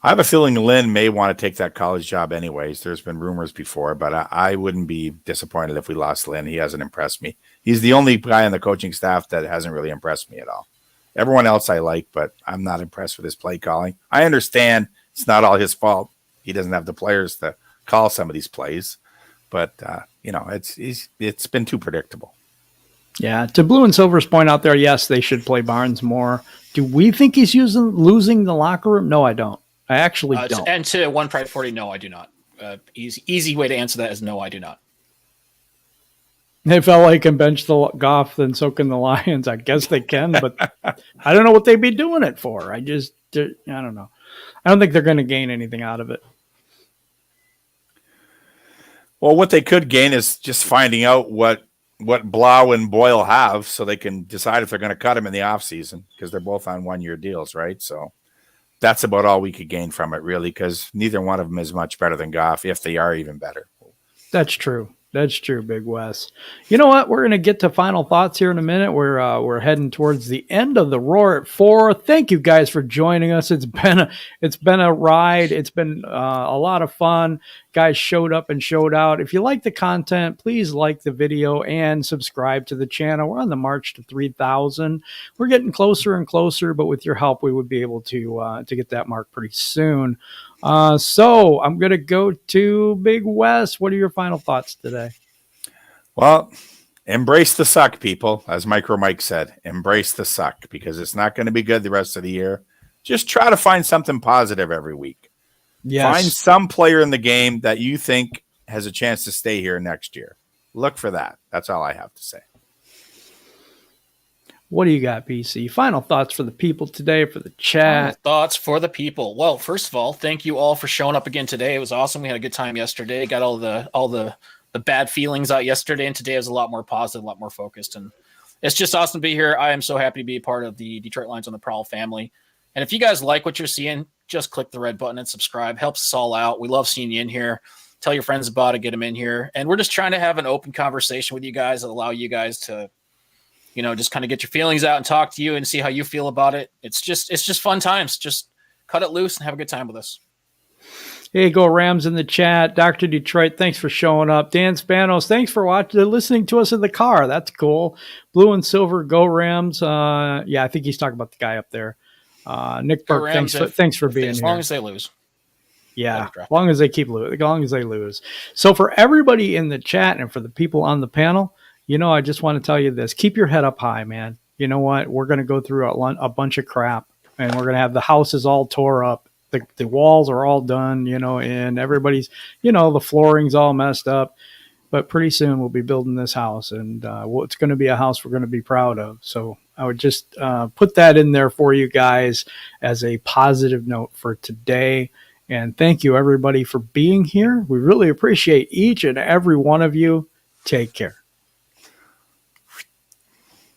B: I have a feeling Lynn may want to take that college job anyways. There's been rumors before, but I wouldn't be disappointed if we lost Lynn. He hasn't impressed me. He's the only guy on the coaching staff that hasn't really impressed me at all. Everyone else I like, but I'm not impressed with his play calling. I understand it's not all his fault. He doesn't have the players to call some of these plays, but it's been too predictable.
A: Yeah, to Blue and Silver's point out there, yes, they should play Barnes more. Do we think he's losing the locker room? No, I don't. I actually don't.
C: And to One Pride 40, no, I do not. Easy way to answer that is no, I do not.
A: They felt like can bench the Goff, then so can the Lions. I guess they can, but I don't know what they'd be doing it for. I don't know. I don't think they're going to gain anything out of it.
B: Well, what they could gain is just finding out what Blau and Boyle have so they can decide if they're going to cut him in the offseason because they're both on 1-year deals, right? So that's about all we could gain from it, really, because neither one of them is much better than Goff, if they are even better.
A: That's true. That's true, Big Wes. You know what? We're going to get to final thoughts here in a minute. We're heading towards the end of the Roar at 4. Thank you guys for joining us. It's been a ride. It's been a lot of fun. Guys showed up and showed out. If you like the content, please like the video and subscribe to the channel. We're on the march to 3,000. We're getting closer and closer, but with your help, we would be able to get that mark pretty soon. So I'm going to go to Big Wes. What are your final thoughts today?
B: Well, embrace the suck, people. As Micro Mike said, embrace the suck because it's not going to be good the rest of the year. Just try to find something positive every week. Yes. Find some player in the game that you think has a chance to stay here next year. Look for that. That's all I have to say.
A: What do you got, BC? Final thoughts for the people today, for the chat.
C: Final thoughts for the people. Well, first of all, thank you all for showing up again today. It was awesome. We had a good time yesterday. Got all the bad feelings out yesterday, and today was a lot more positive, a lot more focused. And it's just awesome to be here. I am so happy to be a part of the Detroit Lions on the Prowl family. And if you guys like what you're seeing, just click the red button and subscribe. Helps us all out. We love seeing you in here. Tell your friends about it. Get them in here. And we're just trying to have an open conversation with you guys that allow you guys to just kind of get your feelings out and talk to you and see how you feel about it. It's just fun times. Just cut it loose and have a good time with us.
A: Hey, go Rams in the chat. Dr. Detroit, thanks for showing up. Dan Spanos, thanks for listening to us in the car. That's cool. Blue and Silver, go Rams. I think he's talking about the guy up there. Nick Burke, Rams, thanks for being here.
C: As long as they lose.
A: Yeah, as long as they keep losing, as long as they lose. So for everybody in the chat and for the people on the panel, I just want to tell you this. Keep your head up high, man. You know what? We're going to go through a bunch of crap, and we're going to have the houses all tore up. The walls are all done, and everybody's, the flooring's all messed up. But pretty soon we'll be building this house, and it's going to be a house we're going to be proud of. So I would just put that in there for you guys as a positive note for today. And thank you, everybody, for being here. We really appreciate each and every one of you. Take care.